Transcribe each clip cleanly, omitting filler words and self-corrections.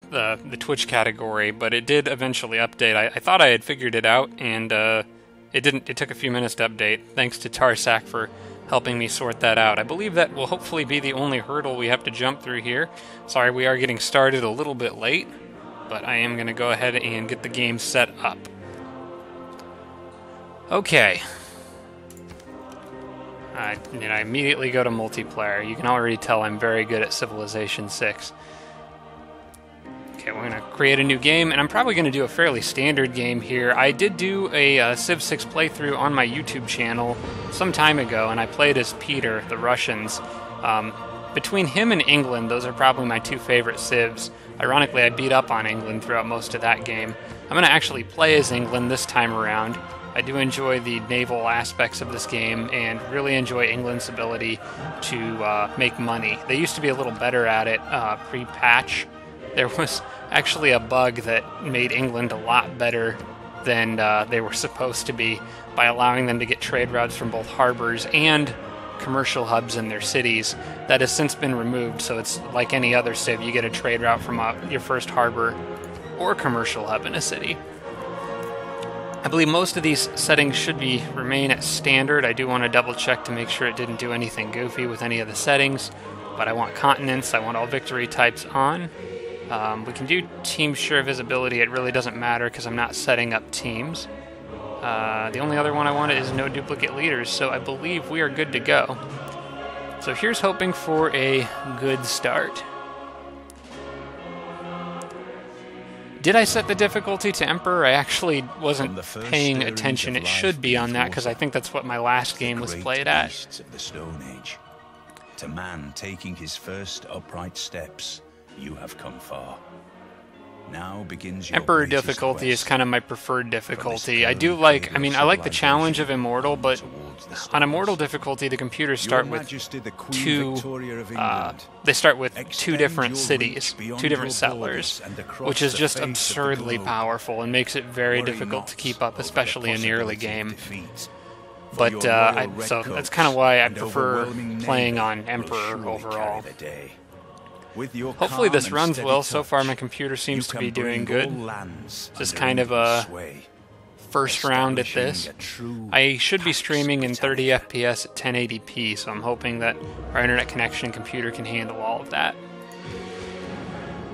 the Twitch category, but it did eventually update. I thought I had figured it out, and it didn't. It took a few minutes to update. Thanks to Tarsak for helping me sort that out. I believe that will hopefully be the only hurdle we have to jump through here. Sorry, we are getting started a little bit late, but I am going to go ahead and get the game set up. Okay. I immediately go to multiplayer. You can already tell I'm very good at Civilization 6. Okay, we're going to create a new game, and I'm probably going to do a fairly standard game here. I did do a Civ 6 playthrough on my YouTube channel some time ago, and I played as Peter, the Russians. Between him and England, those are probably my two favorite Civs. Ironically, I beat up on England throughout most of that game. I'm going to actually play as England this time around. I do enjoy the naval aspects of this game and really enjoy England's ability to make money. They used to be a little better at it pre-patch. There was actually a bug that made England a lot better than they were supposed to be by allowing them to get trade routes from both harbors and commercial hubs in their cities. That has since been removed, so it's like any other Civ. You get a trade route from your first harbor or commercial hub in a city. I believe most of these settings should remain at standard. I do want to double check to make sure it didn't do anything goofy with any of the settings, but I want continents, I want all victory types on. We can do team share visibility. It really doesn't matter because I'm not setting up teams. The only other one I want is no duplicate leaders, so I believe we are good to go. So here's hoping for a good start. Did I set the difficulty to Emperor? I actually wasn't paying attention. It should be on that because I think that's what my last game was played at. Of the Stone Age. To man taking his first upright steps, you have come far. Now begins your Emperor difficulty is kind of my preferred difficulty. I do like, I like the challenge of Immortal, but on Immortal difficulty, the computers start with they start with two different cities, two different settlers, which is just absurdly powerful and makes it very difficult to keep up, especially in the early game. But so that's kind of why I prefer playing on Emperor overall. Hopefully this runs well. So far my computer seems to be doing good. Just kind of a first round at this. I should be streaming in 30 FPS at 1080p, so I'm hoping that our internet connection and computer can handle all of that.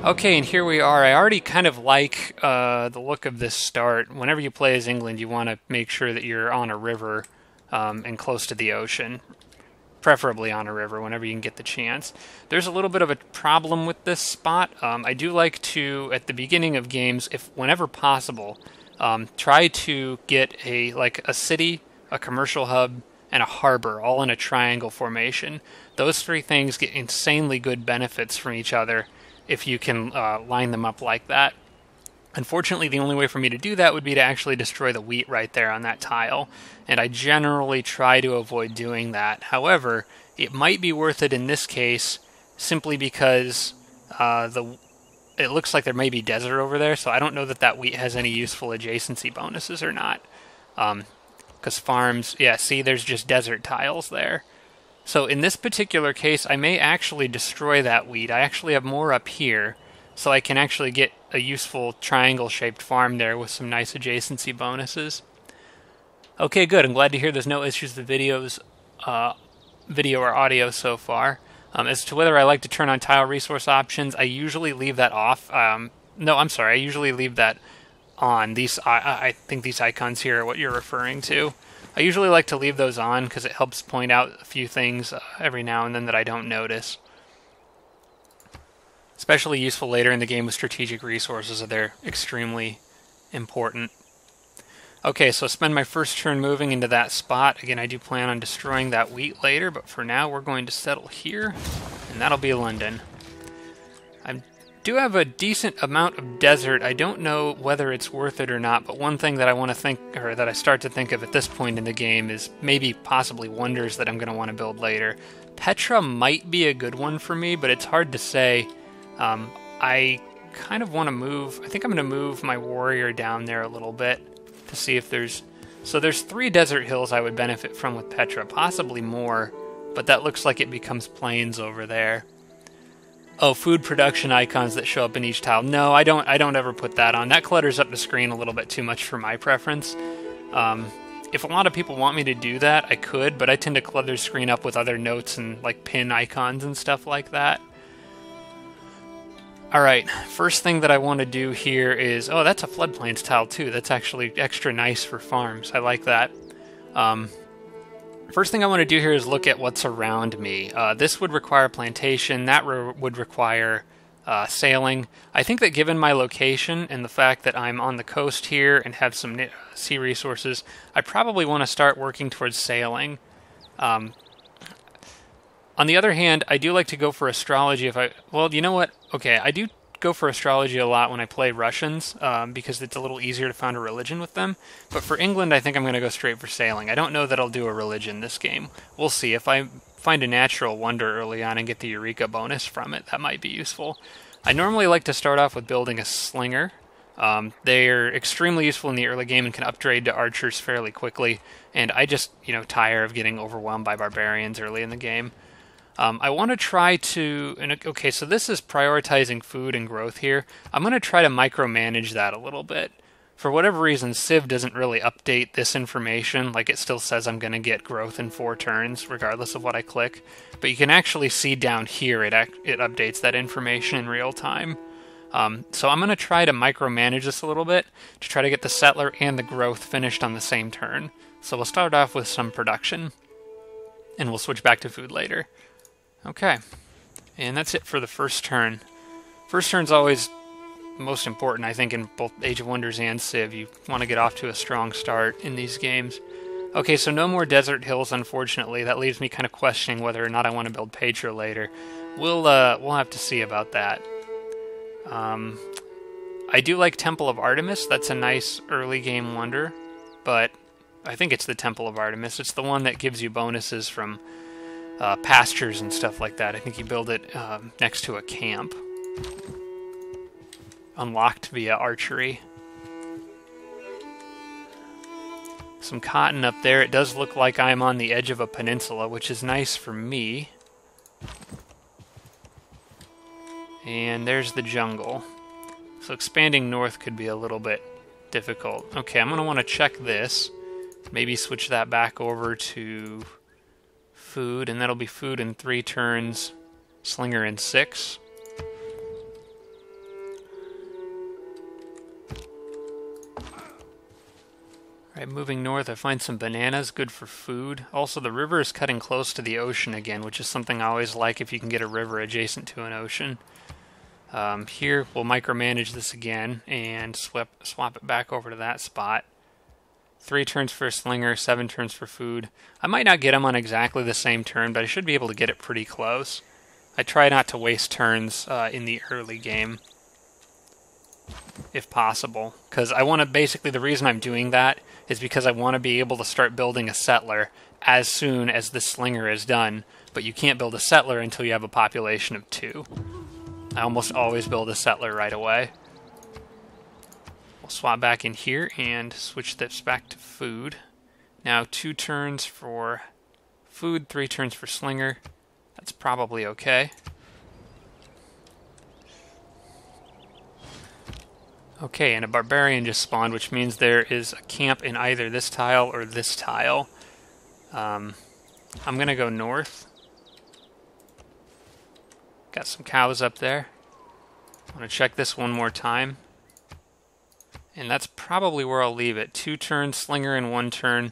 Okay, and here we are. I already kind of like the look of this start. Whenever you play as England, you want to make sure that you're on a river and close to the ocean. Preferably on a river whenever you can get the chance. There's a little bit of a problem with this spot. I do like to, at the beginning of games, whenever possible, try to get a city, a commercial hub, and a harbor all in a triangle formation. Those three things get insanely good benefits from each other if you can line them up like that. Unfortunately, the only way for me to do that would be to actually destroy the wheat right there on that tile, and I generally try to avoid doing that. However, it might be worth it in this case simply because it looks like there may be desert over there, so I don't know that wheat has any useful adjacency bonuses or not. Because farms, yeah, see, there's just desert tiles there. So in this particular case, I may actually destroy that wheat. I actually have more up here, so I can actually get a useful triangle-shaped farm there with some nice adjacency bonuses. Okay, good. I'm glad to hear there's no issues with the video or audio so far. As to whether I like to turn on tile resource options, I usually leave that off. No, I'm sorry. I usually leave that on. I think these icons here are what you're referring to. I usually like to leave those on because it helps point out a few things every now and then that I don't notice. Especially useful later in the game with strategic resources, so they're extremely important. Okay, so spend my first turn moving into that spot. Again, I do plan on destroying that wheat later, but for now we're going to settle here, and that'll be London. I do have a decent amount of desert. I don't know whether it's worth it or not, but one thing that I want to think, or that I start to think of at this point in the game, is maybe possibly wonders that I'm going to want to build later. Petra might be a good one for me, but it's hard to say. I kind of want to move. I think I'm going to move my warrior down there a little bit to see if there's... So there's 3 desert hills I would benefit from with Petra, possibly more, but that looks like it becomes plains over there. Oh, food production icons that show up in each tile. No, I don't ever put that on. That clutters up the screen a little bit too much for my preference. If a lot of people want me to do that, I could, but I tend to clutter the screen up with other notes and like pin icons and stuff like that. Alright, first thing that I want to do here is... Oh, that's a floodplains tile too. That's actually extra nice for farms. I like that. First thing I want to do here is look at what's around me. This would require plantation. That would require sailing. I think that given my location and the fact that I'm on the coast here and have some sea resources, I probably want to start working towards sailing. On the other hand, I do like to go for astrology if I... Well, you know what? Okay, I do go for astrology a lot when I play Russians, because it's a little easier to found a religion with them. But for England, I think I'm going to go straight for sailing. I don't know that I'll do a religion this game. We'll see. If I find a natural wonder early on and get the Eureka bonus from it, that might be useful. I normally like to start off with building a slinger. They're extremely useful in the early game and can upgrade to archers fairly quickly. And I just, tire of getting overwhelmed by barbarians early in the game. I want to try to... Okay, so this is prioritizing food and growth here. I'm going to try to micromanage that a little bit. For whatever reason, Civ doesn't really update this information. Like, it still says I'm going to get growth in 4 turns, regardless of what I click. But you can actually see down here it updates that information in real time. So I'm going to try to micromanage this a little bit to try to get the settler and the growth finished on the same turn. So we'll start off with some production, and we'll switch back to food later. Okay, and that's it for the first turn. First turn's always most important, I think, in both Age of Wonders and Civ. You want to get off to a strong start in these games. Okay, so no more desert hills, unfortunately. That leaves me kind of questioning whether or not I want to build Petra later. We'll have to see about that. I do like Temple of Artemis. That's a nice early game wonder, but I think it's the Temple of Artemis. It's the one that gives you bonuses from pastures and stuff like that. I think you build it next to a camp. Unlocked via archery. Some cotton up there. It does look like I'm on the edge of a peninsula, which is nice for me. And there's the jungle. So expanding north could be a little bit difficult. Okay, I'm going to want to check this. Maybe switch that back over to food, and that'll be food in 3 turns, slinger in 6. Alright, moving north, I find some bananas, good for food. Also, the river is cutting close to the ocean again, which is something I always like if you can get a river adjacent to an ocean. Here, we'll micromanage this again and swap it back over to that spot. 3 turns for a slinger, 7 turns for food. I might not get them on exactly the same turn, but I should be able to get it pretty close. I try not to waste turns in the early game, if possible. Because I want to, basically, the reason I'm doing that is because I want to be able to start building a settler as soon as the slinger is done. But you can't build a settler until you have a population of 2. I almost always build a settler right away. We'll swap back in here and switch this back to food. Now 2 turns for food, 3 turns for slinger. That's probably okay. Okay, and a barbarian just spawned, which means there is a camp in either this tile or this tile. I'm going to go north. Got some cows up there. I want to check this one more time. And that's probably where I'll leave it. 2 turns, slinger in 1 turn.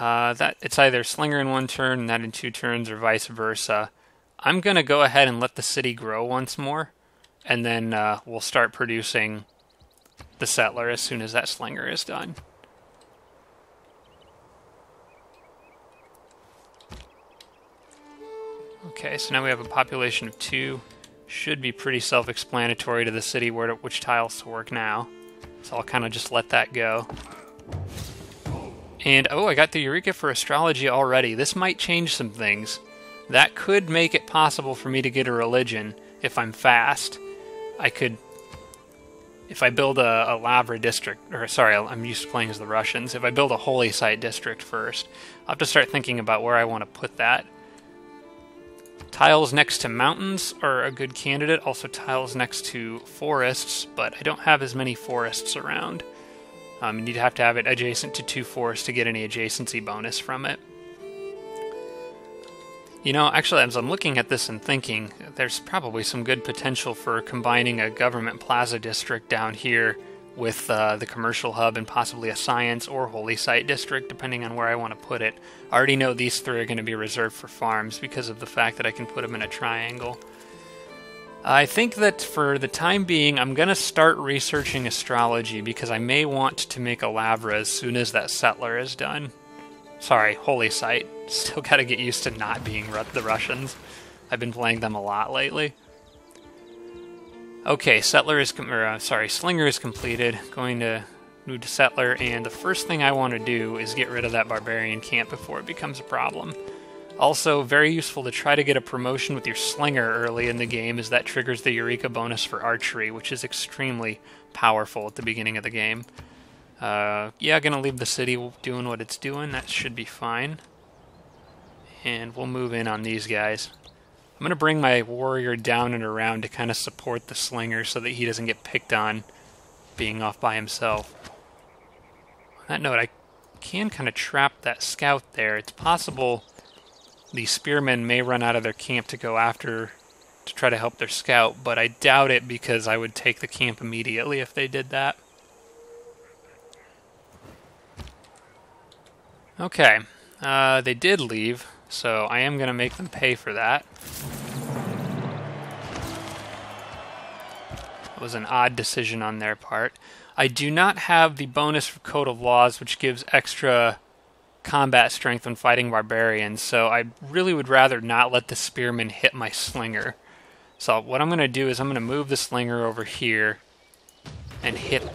It's either slinger in 1 turn and that in 2 turns, or vice versa. I'm going to go ahead and let the city grow once more, and then we'll start producing the settler as soon as that slinger is done. Okay, so now we have a population of 2. Should be pretty self-explanatory to the city which tiles to work now. So I'll kind of just let that go. And, oh, I got the Eureka for astrology already. This might change some things. That could make it possible for me to get a religion if I'm fast. I could... If I build a Lavra district, or sorry, I'm used to playing as the Russians. If I build a holy site district first, I'll have to start thinking about where I want to put that. Tiles next to mountains are a good candidate, also tiles next to forests, but I don't have as many forests around. You'd have to have it adjacent to 2 forests to get any adjacency bonus from it. You know, actually, as I'm looking at this and thinking, there's probably some good potential for combining a government plaza district down here with the commercial hub and possibly a science or holy site district, depending on where I want to put it. I already know these 3 are going to be reserved for farms because of the fact that I can put them in a triangle. I think that for the time being, I'm going to start researching astrology because I may want to make a Lavra as soon as that settler is done. Sorry, holy site. Still got to get used to not being the Russians. I've been playing them a lot lately. Okay, Slinger is completed. Going to move to Settler, and the first thing I want to do is get rid of that Barbarian camp before it becomes a problem. Also, very useful to try to get a promotion with your Slinger early in the game, as that triggers the Eureka bonus for archery, which is extremely powerful at the beginning of the game. Yeah, gonna leave the city doing what it's doing. That should be fine. And we'll move in on these guys. I'm going to bring my warrior down and around to kind of support the Slinger so that he doesn't get picked on being off by himself. On that note, I can kind of trap that scout there. It's possible the spearmen may run out of their camp to go after to try to help their scout, but I doubt it because I would take the camp immediately if they did that. Okay, they did leave. So I am going to make them pay for that. It was an odd decision on their part. I do not have the bonus for Code of Laws, which gives extra combat strength when fighting barbarians, so I really would rather not let the spearmen hit my Slinger. So what I'm going to do is I'm going to move the Slinger over here and hit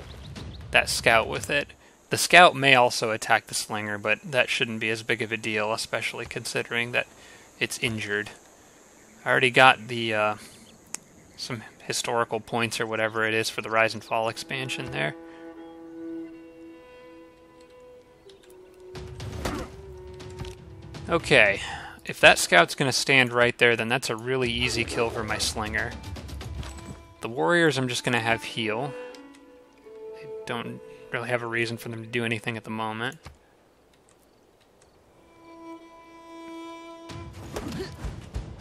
that scout with it. The scout may also attack the Slinger, but that shouldn't be as big of a deal, especially considering that it's injured. I already got the some historical points or whatever it is for the Rise and Fall expansion there. Okay, if that scout's going to stand right there, then that's a really easy kill for my Slinger. The warriors I'm just going to have heal. I don't really have a reason for them to do anything at the moment.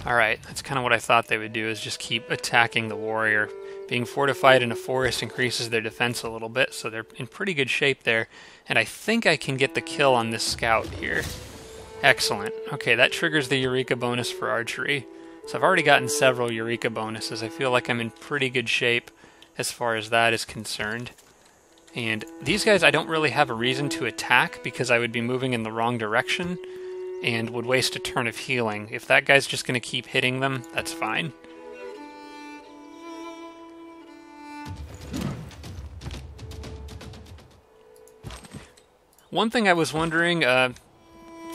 Alright, that's kind of what I thought they would do, is just keep attacking the warrior. Being fortified in a forest increases their defense a little bit, so they're in pretty good shape there. And I think I can get the kill on this scout here. Excellent. Okay, that triggers the Eureka bonus for archery. So I've already gotten several Eureka bonuses. I feel like I'm in pretty good shape as far as that is concerned. And these guys I don't really have a reason to attack because I would be moving in the wrong direction and would waste a turn of healing. If that guy's just going to keep hitting them, that's fine. One thing I was wondering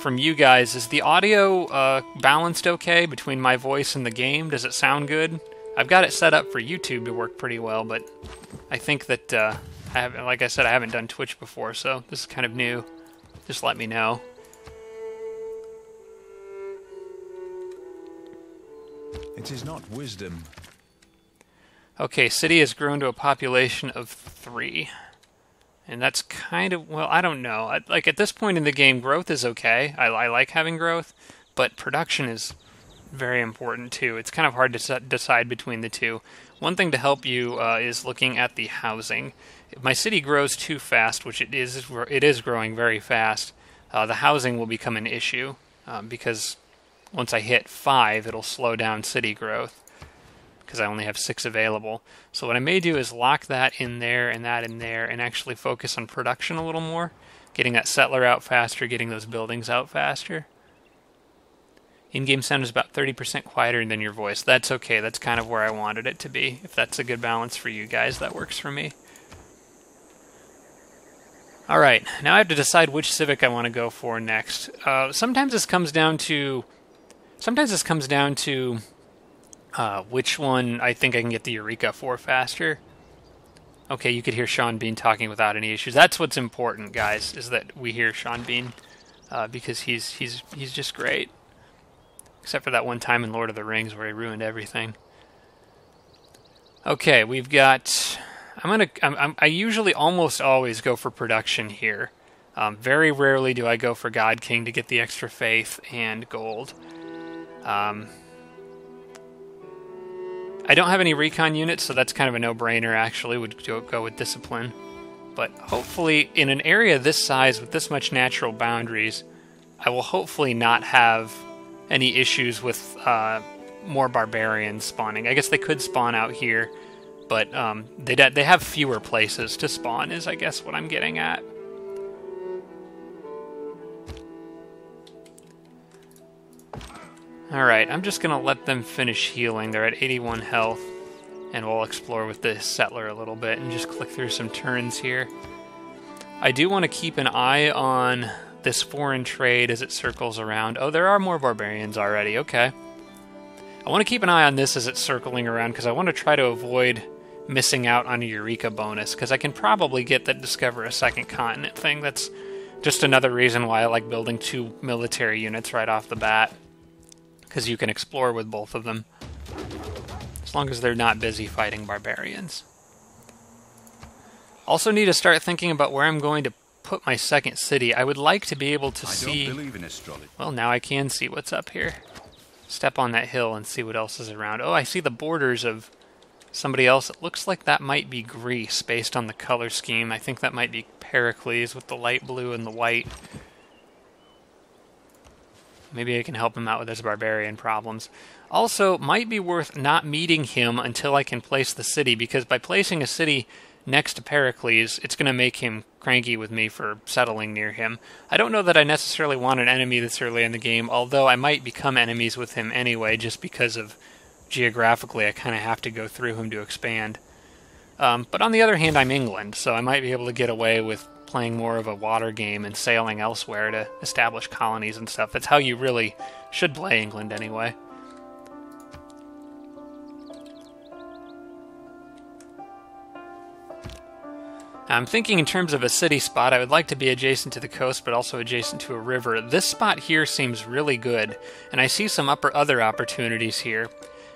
from you guys, is the audio balanced okay between my voice and the game? Does it sound good? I've got it set up for YouTube to work pretty well, but I think that, like I said, I haven't done Twitch before, so this is kind of new. Just let me know. It is not wisdom. Okay, city has grown to a population of 3. And that's kind of, well, I don't know. Like, at this point in the game, growth is okay. I like having growth, but production is very important, too. It's kind of hard to decide between the two. One thing to help you is looking at the housing. If my city grows too fast, which it is growing very fast, the housing will become an issue, because once I hit 5, it'll slow down city growth, because I only have 6 available. So what I may do is lock that in there and that in there and actually focus on production a little more, getting that settler out faster, getting those buildings out faster. In-game sound is about 30% quieter than your voice. That's okay. That's kind of where I wanted it to be. If that's a good balance for you guys, that works for me. Alright, now I have to decide which civic I want to go for next. Sometimes this comes down to which one I think I can get the Eureka for faster. Okay, you could hear Sean Bean talking without any issues. That's what's important, guys, is that we hear Sean Bean, because he's just great. Except for that one time in Lord of the Rings where he ruined everything. Okay, we've got... I usually almost always go for production here. Very rarely do I go for God King to get the extra faith and gold. I don't have any recon units, so that's kind of a no-brainer, actually. Would go with discipline. But hopefully, in an area this size with this much natural boundaries, I will hopefully not have any issues with more barbarians spawning. I guess they could spawn out here, but they have fewer places to spawn, is I guess what I'm getting at. Alright, I'm just going to let them finish healing. They're at 81 health, and we'll explore with the settler a little bit and just click through some turns here. I do want to keep an eye on this foreign trade as it circles around. Oh, there are more barbarians already, okay. I want to keep an eye on this as it's circling around because I want to try to avoid missing out on a Eureka bonus, because I can probably get that Discover a Second Continent thing. That's just another reason why I like building 2 military units right off the bat, because you can explore with both of them, as long as they're not busy fighting barbarians. Also need to start thinking about where I'm going to put my second city. I would like to be able to see... don't believe in astrology. Well, now I can see what's up here. Step on that hill and see what else is around. Oh, I see the borders of somebody else. It looks like that might be Greece, based on the color scheme. I think that might be Pericles with the light blue and the white. Maybe I can help him out with his barbarian problems. Also, might be worth not meeting him until I can place the city, because by placing a city next to Pericles, it's going to make him cranky with me for settling near him. I don't know that I necessarily want an enemy this early in the game, although I might become enemies with him anyway, just because of geographically I kind of have to go through him to expand. But on the other hand, I'm England, so I might be able to get away with playing more of a water game and sailing elsewhere to establish colonies and stuff. That's how you really should play England anyway. I'm thinking in terms of a city spot. I would like to be adjacent to the coast, but also adjacent to a river. This spot here seems really good, and I see some other opportunities here.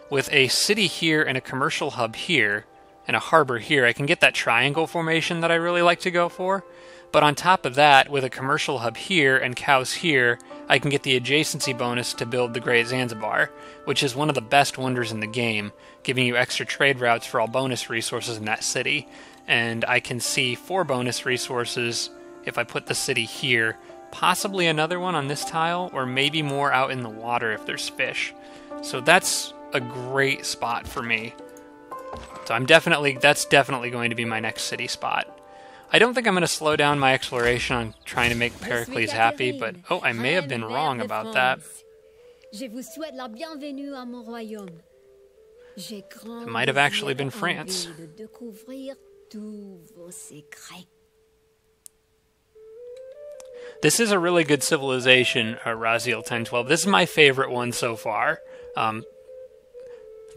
With a city here and a commercial hub here, and a harbor here, I can get that triangle formation that I really like to go for. But on top of that, with a commercial hub here and cows here, I can get the adjacency bonus to build the Great Zanzibar, which is one of the best wonders in the game, giving you extra trade routes for all bonus resources in that city. And I can see 4 bonus resources if I put the city here, possibly another one on this tile, or maybe more out in the water if there's fish. So that's a great spot for me. So that's definitely going to be my next city spot. I don't think I'm going to slow down my exploration on trying to make Pericles happy, but oh, I may have been wrong about that. It might have actually been France. This is a really good civilization, Raziel 1012. This is my favorite one so far.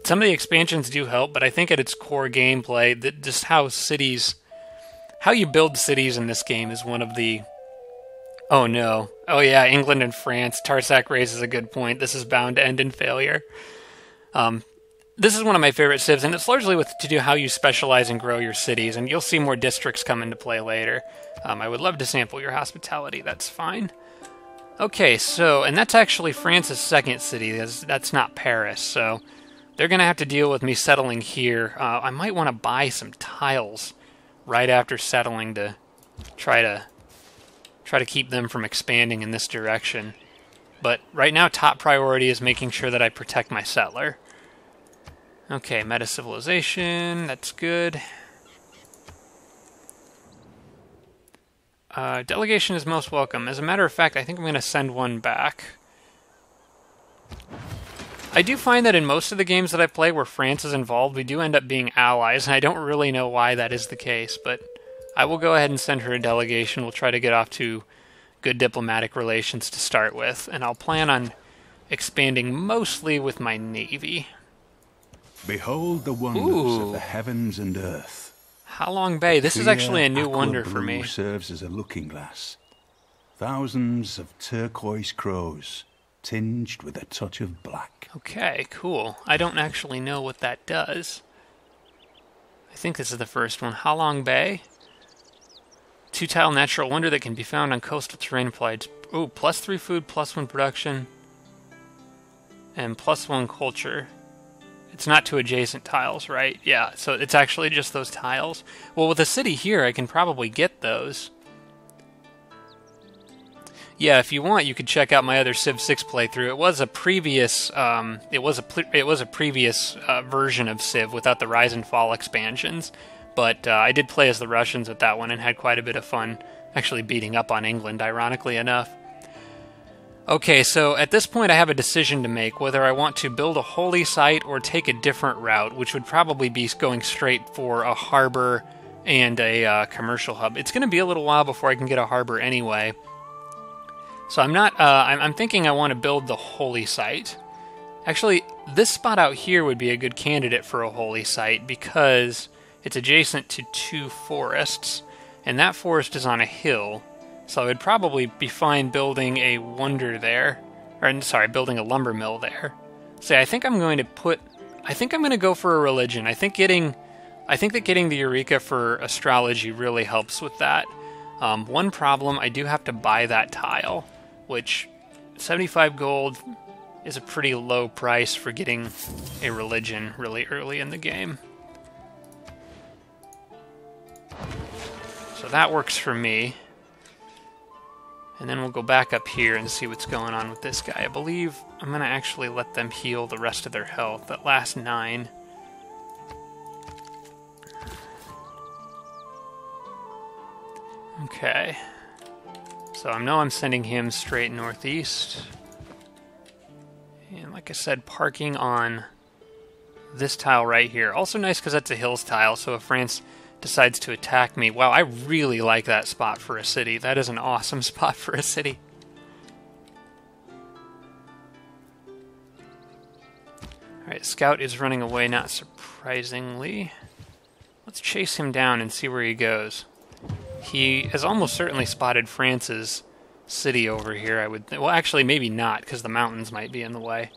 Some of the expansions do help, but I think at its core gameplay, just how you build cities in this game is one of the... Oh no. Oh yeah, England and France. Tarsak raises a good point. This is bound to end in failure. This is one of my favorite civs, and it's largely to do how you specialize and grow your cities, and you'll see more districts come into play later. I would love to sample your hospitality, that's fine. Okay, so, and that's actually France's second city, that's not Paris, so they're going to have to deal with me settling here. I might want to buy some tiles right after settling to try to keep them from expanding in this direction. But right now, top priority is making sure that I protect my settler. Okay, meta-civilization, that's good. Delegation is most welcome. As a matter of fact, I think I'm going to send one back. I do find that in most of the games that I play where France is involved, we do end up being allies, and I don't really know why that is the case, but I will go ahead and send her a delegation. We'll try to get off to good diplomatic relations to start with, and I'll plan on expanding mostly with my navy. Behold the wonders of the heavens and earth. Halong Bay. This is actually a new wonder for me. Serves as a looking glass. Thousands of turquoise crows tinged with a touch of black. Okay, cool. I don't actually know what that does. I think this is the first one. Halong Bay. 2-tile natural wonder that can be found on coastal terrain applied. Ooh, +3 food, +1 production, and +1 culture. It's not to adjacent tiles, right? Yeah, so it's actually just those tiles. Well, with a city here, I can probably get those. Yeah, if you want, you could check out my other Civ 6 playthrough. It was a previous, version of Civ without the Rise and Fall expansions, but I did play as the Russians with that one and had quite a bit of fun, actually beating up on England, ironically enough. Okay, so at this point I have a decision to make, whether I want to build a holy site or take a different route, which would probably be going straight for a harbor and a commercial hub. It's going to be a little while before I can get a harbor anyway. So I'm thinking I want to build the holy site. Actually, this spot out here would be a good candidate for a holy site because it's adjacent to 2 forests, and that forest is on a hill. So I would probably be fine building a wonder there, building a lumber mill there. So I think I'm going to go for a religion. I think that getting the Eureka for astrology really helps with that. One problem, I do have to buy that tile, which 75 gold is a pretty low price for getting a religion really early in the game. So that works for me. And then we'll go back up here and see what's going on with this guy. I believe I'm going to actually let them heal the rest of their health. That last 9. Okay. So I know I'm sending him straight northeast. And like I said, parking on this tile right here. Also nice because that's a hills tile, so if France decides to attack me... Wow, I really like that spot for a city. That is an awesome spot for a city. Alright, Scout is running away, not surprisingly. Let's chase him down and see where he goes. He has almost certainly spotted France's city over here, well, actually, maybe not, because the mountains might be in the way.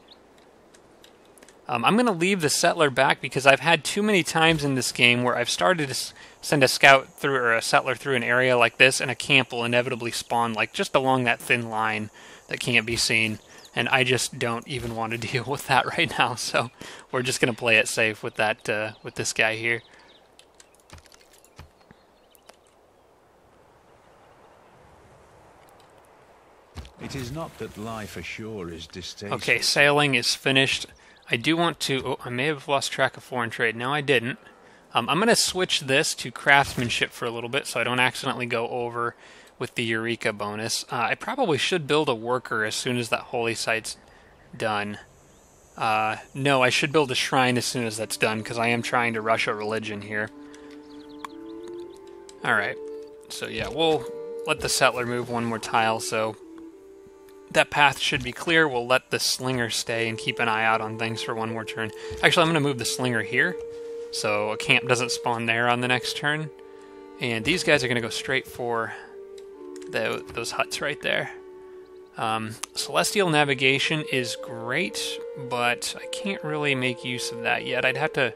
I'm going to leave the settler back because I've had too many times in this game where I've started to send a scout through, or a settler through an area like this, and a camp will inevitably spawn, like, just along that thin line that can't be seen. And I just don't even want to deal with that right now, so we're just going to play it safe with that, with this guy here. It is not that life ashore is distasteful. Okay, sailing is finished. I do want to... Oh, I may have lost track of foreign trade. No, I didn't. I'm going to switch this to craftsmanship for a little bit so I don't accidentally go over with the Eureka bonus. I probably should build a worker as soon as that holy site's done. No, I should build a shrine as soon as that's done because I am trying to rush a religion here. Alright, so yeah, we'll let the settler move one more tile, so that path should be clear. We'll let the slinger stay and keep an eye out on things for one more turn. Actually, I'm going to move the slinger here, so a camp doesn't spawn there on the next turn. And these guys are going to go straight for those huts right there. Celestial navigation is great, but I can't really make use of that yet. I'd have to...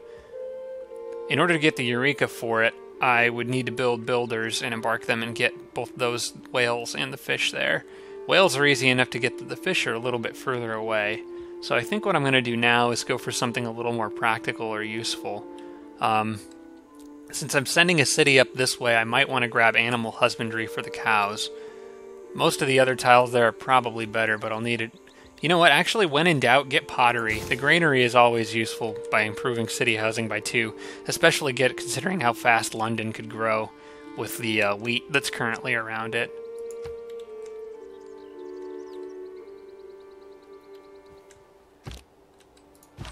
In order to get the Eureka for it, I would need to build builders and embark them and get both those whales and the fish there. Whales are easy enough to get, the fish are a little bit further away. So I think what I'm going to do now is go for something a little more practical or useful. Since I'm sending a city up this way, I might want to grab animal husbandry for the cows. Most of the other tiles there are probably better, but I'll need it. You know what? Actually, when in doubt, get pottery. The granary is always useful by improving city housing by 2, especially considering how fast London could grow with the wheat that's currently around it.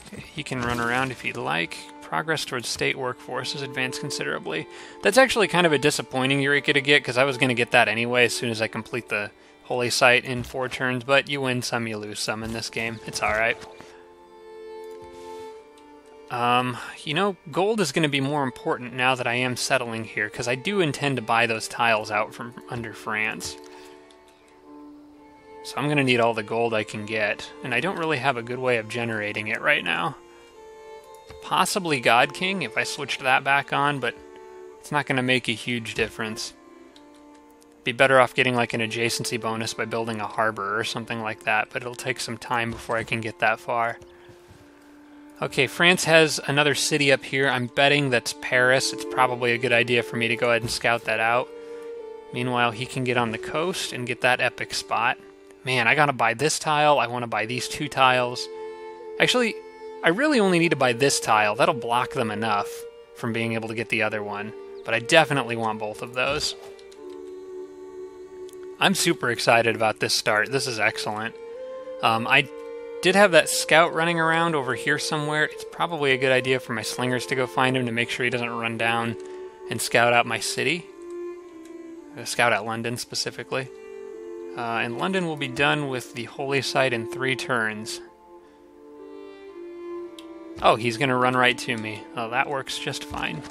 Okay, he can run around if he'd like. Progress towards state workforce has advanced considerably. That's actually kind of a disappointing Eureka to get, because I was going to get that anyway as soon as I complete the holy site in 4 turns, but you win some, you lose some in this game. It's alright. You know, gold is going to be more important now that I am settling here, because I do intend to buy those tiles out from under France. So I'm going to need all the gold I can get, and I don't really have a good way of generating it right now. Possibly God King if I switched that back on, but it's not going to make a huge difference. Be better off getting like an adjacency bonus by building a harbor or something like that, but it'll take some time before I can get that far. Okay, France has another city up here. I'm betting that's Paris. It's probably a good idea for me to go ahead and scout that out. Meanwhile, he can get on the coast and get that epic spot. Man, I gotta buy this tile. I want to buy these 2 tiles. Actually, I really only need to buy this tile. That'll block them enough from being able to get the other one. But I definitely want both of those. I'm super excited about this start. This is excellent. I did have that scout running around over here somewhere. It's probably a good idea for my slingers to go find him to make sure he doesn't run down and scout out my city. Scout out London specifically. And London will be done with the holy site in 3 turns. Oh, he's going to run right to me. Oh, that works just fine.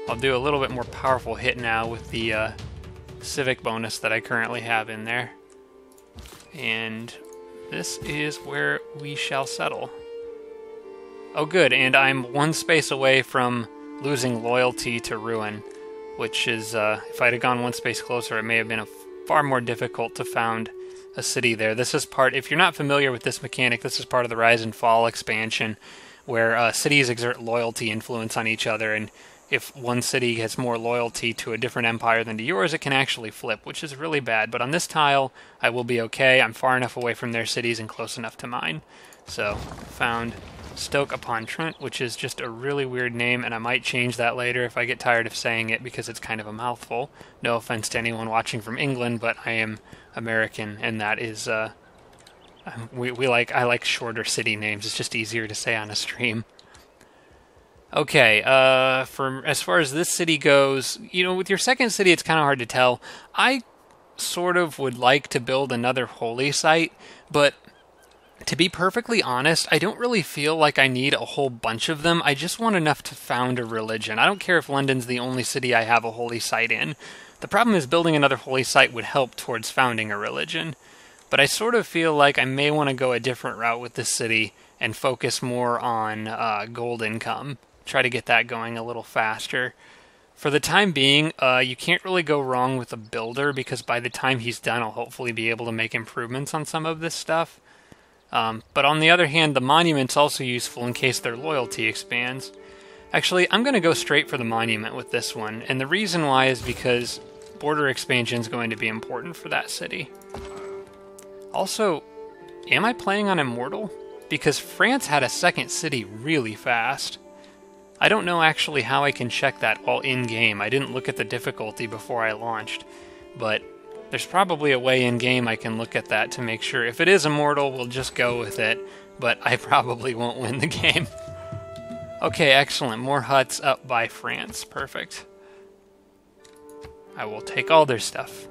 I'll do a little bit more powerful hit now with the civic bonus that I currently have in there. And this is where we shall settle. Oh good, and I'm 1 space away from losing loyalty to ruin, which is, if I'd have gone 1 space closer, it may have been far more difficult to found a city there. This is part, if you're not familiar with this mechanic, this is part of the Rise and Fall expansion, where cities exert loyalty influence on each other, and if one city has more loyalty to a different empire than to yours, it can actually flip, which is really bad. But on this tile, I will be okay. I'm far enough away from their cities and close enough to mine. So, found Stoke-upon-Trent, which is just a really weird name, and I might change that later if I get tired of saying it because it's kind of a mouthful. No offense to anyone watching from England, but I am American, and that is, I like shorter city names. It's just easier to say on a stream. Okay, as far as this city goes, you know, with your second city, it's kind of hard to tell. I sort of would like to build another holy site, but to be perfectly honest, I don't really feel like I need a whole bunch of them. I just want enough to found a religion. I don't care if London's the only city I have a holy site in. The problem is building another holy site would help towards founding a religion. But I sort of feel like I may want to go a different route with this city and focus more on gold income. Try to get that going a little faster. For the time being, you can't really go wrong with a builder because by the time he's done, I'll hopefully be able to make improvements on some of this stuff. But on the other hand, the monument's also useful in case their loyalty expands. Actually, I'm going to go straight for the monument with this one, and the reason why is because border expansion is going to be important for that city. Also, am I playing on Immortal? Because France had a second city really fast. I don't know actually how I can check that all in-game. I didn't look at the difficulty before I launched, but there's probably a way in-game I can look at that to make sure. If it is Immortal, we'll just go with it, but I probably won't win the game. Okay, excellent. More huts up by France. Perfect. I will take all their stuff.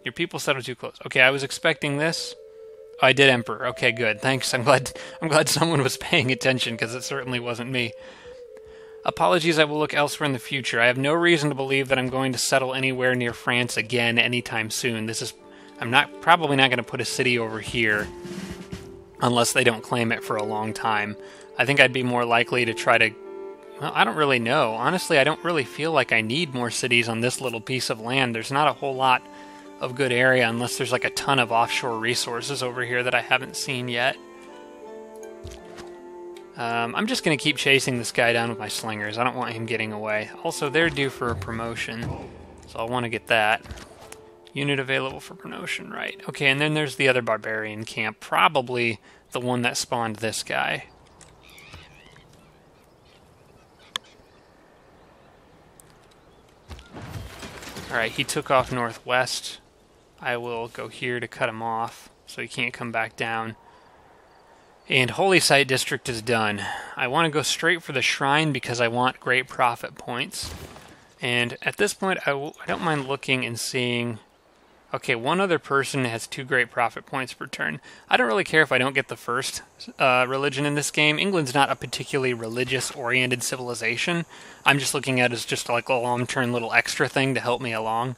Your people settled too close. Okay, I was expecting this. Oh, I did Emperor. Okay, good. Thanks. I'm glad someone was paying attention because it certainly wasn't me. Apologies, I will look elsewhere in the future. I have no reason to believe that I'm going to settle anywhere near France again anytime soon. I'm probably not going to put a city over here unless they don't claim it for a long time. I think I'd be more likely to try to... Well, I don't really know. Honestly, I don't really feel like I need more cities on this little piece of land. There's not a whole lot of good area unless there's like a ton of offshore resources over here that I haven't seen yet. I'm just going to keep chasing this guy down with my slingers. I don't want him getting away. Also, they're due for a promotion, so I'll want to get that. Unit available for promotion, right. Okay, and then there's the other barbarian camp, probably the one that spawned this guy. Alright, he took off northwest. I will go here to cut him off, so he can't come back down. And Holy Site District is done. I want to go straight for the shrine because I want great profit points. And at this point, I don't mind looking and seeing... Okay, one other person has 2 great profit points per turn. I don't really care if I don't get the first religion in this game. England's not a particularly religious-oriented civilization. I'm just looking at it as just like a long-term little extra thing to help me along.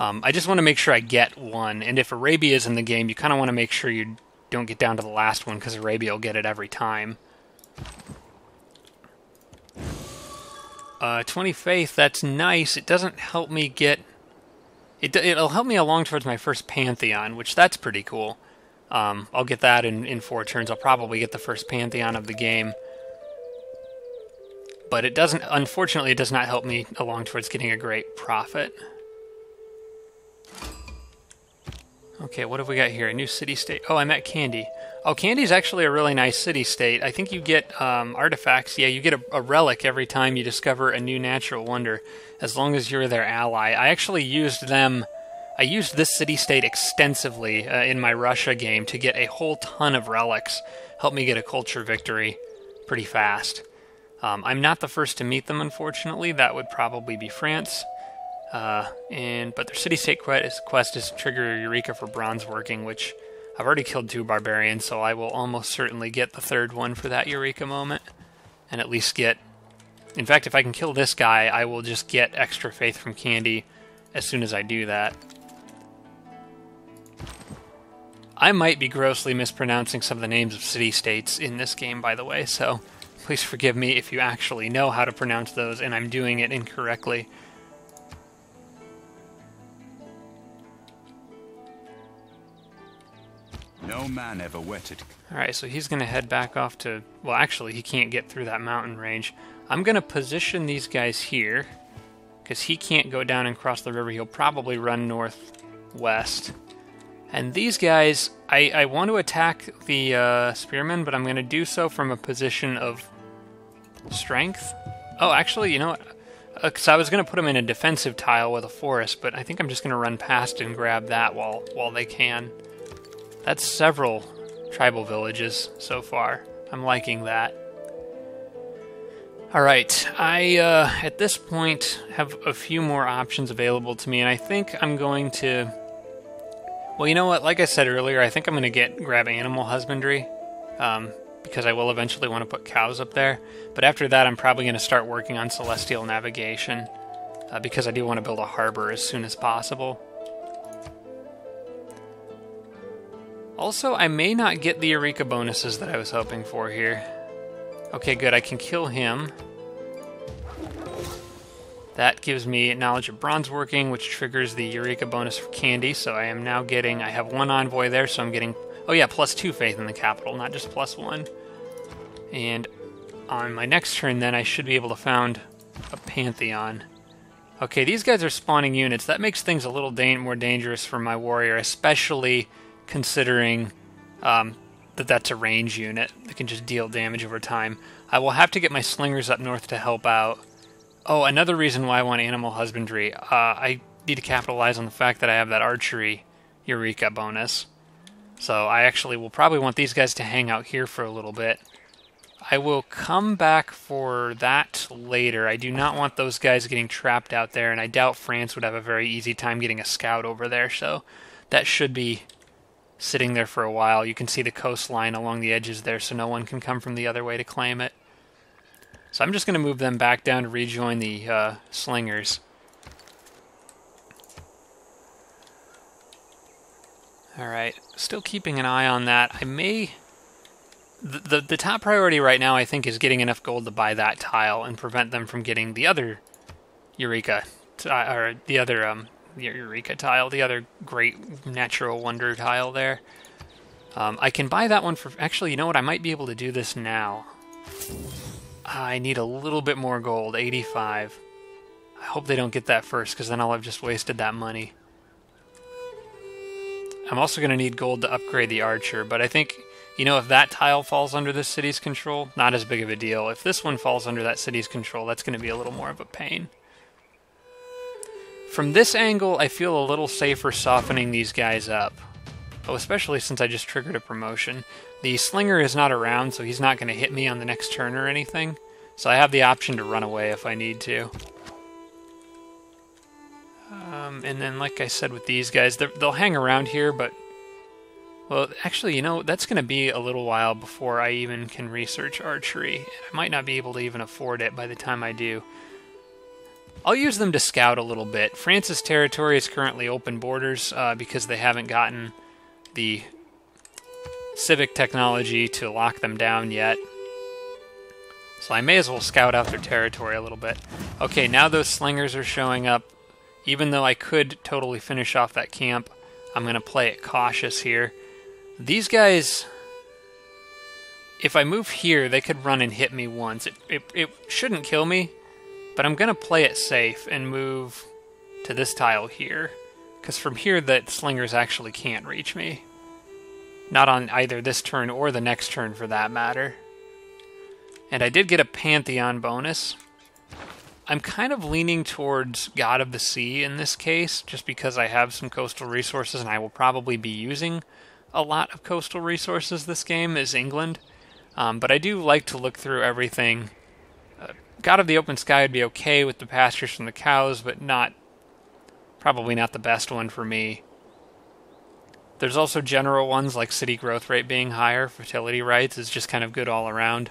I just want to make sure I get one, and if Arabia is in the game, you kind of want to make sure you don't get down to the last one, because Arabia will get it every time. 20 faith, that's nice. It doesn't help me get... It'll help me along towards my first pantheon, which that's pretty cool. I'll get that in 4 turns. I'll probably get the first pantheon of the game. But it doesn't, unfortunately, it does not help me along towards getting a great profit. Okay, what have we got here? A new city-state. Oh, I'm at Candy. Oh, Candy's actually a really nice city-state. I think you get artifacts. Yeah, you get a relic every time you discover a new natural wonder, as long as you're their ally. I actually used them... I used this city-state extensively in my Russia game to get a whole ton of relics. Helped me get a culture victory pretty fast. I'm not the first to meet them, unfortunately. That would probably be France. But their city-state quest is trigger Eureka for bronze working, which I've already killed 2 barbarians, so I will almost certainly get the 3rd one for that Eureka moment, and at least get... In fact, if I can kill this guy, I will just get extra faith from Candy as soon as I do that. I might be grossly mispronouncing some of the names of city-states in this game, by the way, so please forgive me if you actually know how to pronounce those and I'm doing it incorrectly. No man ever wetted. Alright, so he's going to head back off to... Well, actually, he can't get through that mountain range. I'm going to position these guys here, because he can't go down and cross the river. He'll probably run northwest. And these guys, I want to attack the spearmen, but I'm going to do so from a position of strength. Oh, actually, you know what? Because I was going to put them in a defensive tile with a forest, but I think I'm just going to run past and grab that while they can. That's several tribal villages so far. I'm liking that. Alright, I, at this point, have a few more options available to me, and I think I'm going to... Well, you know what? Like I said earlier, I think I'm going to grab animal husbandry, because I will eventually want to put cows up there. But after that, I'm probably going to start working on celestial navigation, because I do want to build a harbor as soon as possible. Also, I may not get the Eureka bonuses that I was hoping for here. Okay, good. I can kill him. That gives me knowledge of bronze working, which triggers the Eureka bonus for Candy. So I am now getting... I have 1 envoy there, so I'm getting... Oh yeah, +2 faith in the capital, not just +1. And on my next turn, then, I should be able to found a pantheon. Okay, these guys are spawning units. That makes things a little more dangerous for my warrior, especially... considering that's a range unit that can just deal damage over time. I will have to get my slingers up north to help out. Oh, another reason why I want animal husbandry. I need to capitalize on the fact that I have that archery Eureka bonus. So I actually will probably want these guys to hang out here for a little bit. I will come back for that later. I do not want those guys getting trapped out there, and I doubt France would have a very easy time getting a scout over there, so that should be sitting there for a while. You can see the coastline along the edges there, so no one can come from the other way to claim it. So I'm just going to move them back down to rejoin the slingers. Alright, still keeping an eye on that. I may... The top priority right now, I think, is getting enough gold to buy that tile and prevent them from getting the other Eureka, or the other Eureka tile, the other great natural wonder tile there. I can buy that one for... Actually, you know what? I might be able to do this now. I need a little bit more gold, 85. I hope they don't get that first, because then I'll have just wasted that money. I'm also going to need gold to upgrade the archer, but I think, you know, if that tile falls under this city's control, not as big of a deal. If this one falls under that city's control, that's going to be a little more of a pain. From this angle, I feel a little safer softening these guys up. Oh, especially since I just triggered a promotion. The slinger is not around, so he's not going to hit me on the next turn or anything. So I have the option to run away if I need to. And then, like I said with these guys, they'll hang around here, but... Well, actually, you know, that's going to be a little while before I even can research archery. I might not be able to even afford it by the time I do. I'll use them to scout a little bit. France's territory is currently open borders because they haven't gotten the civic technology to lock them down yet. So I may as well scout out their territory a little bit. Okay, now those slingers are showing up. Even though I could totally finish off that camp, I'm going to play it cautious here. These guys, if I move here, they could run and hit me once. It shouldn't kill me, but I'm going to play it safe and move to this tile here. Because from here, the slingers actually can't reach me. Not on either this turn or the next turn for that matter. And I did get a Pantheon bonus. I'm kind of leaning towards God of the Sea in this case, just because I have some coastal resources and I will probably be using a lot of coastal resources this game as England. But I do like to look through everything. God of the Open Sky would be okay with the pastures from the cows, but probably not the best one for me. There's also general ones like city growth rate being higher. Fertility rights is just kind of good all around.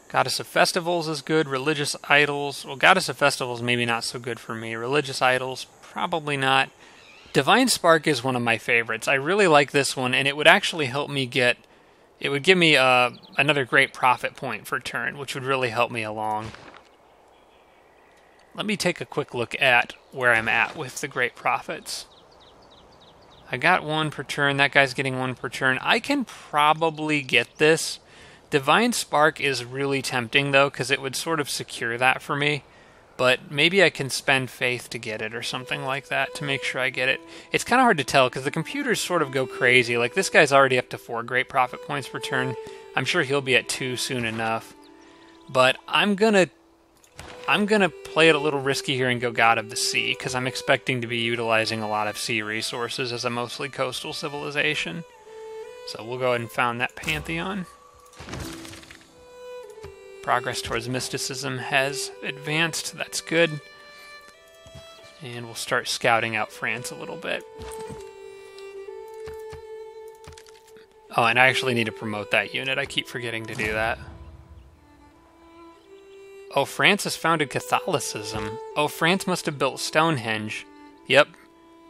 Goddess of Festivals is good. Religious Idols. Well, Goddess of Festivals maybe not so good for me. Religious Idols, probably not. Divine Spark is one of my favorites. I really like this one, and it would actually help me get... It would give me another great profit point per turn, which would really help me along. Let me take a quick look at where I'm at with the great profits. I got 1 per turn. That guy's getting 1 per turn. I can probably get this. Divine Spark is really tempting, though, because it would sort of secure that for me. But maybe I can spend faith to get it or something like that to make sure I get it. It's kind of hard to tell because the computers sort of go crazy. Like, this guy's already up to 4 great profit points per turn. I'm sure he'll be at 2 soon enough. But I'm gonna play it a little risky here and go God of the Sea, because I'm expecting to be utilizing a lot of sea resources as a mostly coastal civilization. So we'll go ahead and found that Pantheon. Progress towards mysticism has advanced. That's good. And we'll start scouting out France a little bit. Oh, and I actually need to promote that unit. I keep forgetting to do that. Oh, France has founded Catholicism. Oh, France must have built Stonehenge. Yep.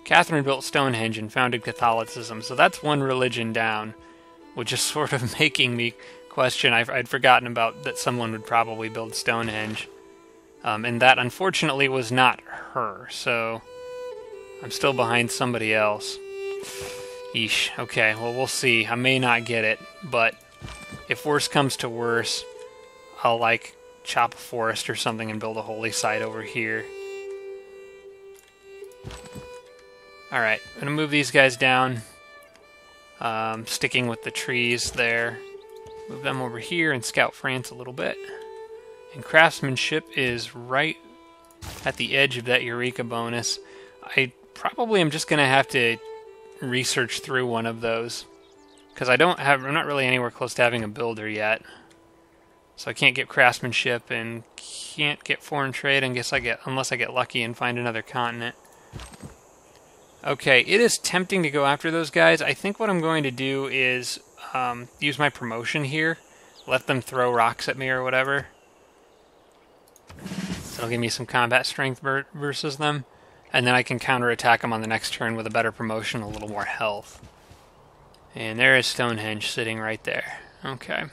Catherine built Stonehenge and founded Catholicism. So that's 1 religion down, which is sort of making me question. I'd forgotten about that someone would probably build Stonehenge. And that, unfortunately, was not her. So I'm still behind somebody else. Yeesh. Okay, well, we'll see. I may not get it, but if worse comes to worse, I'll, chop a forest or something and build a holy site over here. Alright, I'm gonna move these guys down. Sticking with the trees there. Move them over here and scout France a little bit. And craftsmanship is right at the edge of that Eureka bonus. I probably am just gonna have to research through one of those, because I'm not really anywhere close to having a builder yet. So I can't get craftsmanship and can't get foreign trade unless I get lucky and find another continent. Okay, it is tempting to go after those guys. I think what I'm going to do is use my promotion here. Let them throw rocks at me or whatever. So it'll give me some combat strength versus them. And then I can counterattack them on the next turn with a better promotion, a little more health. And there is Stonehenge sitting right there. Okay.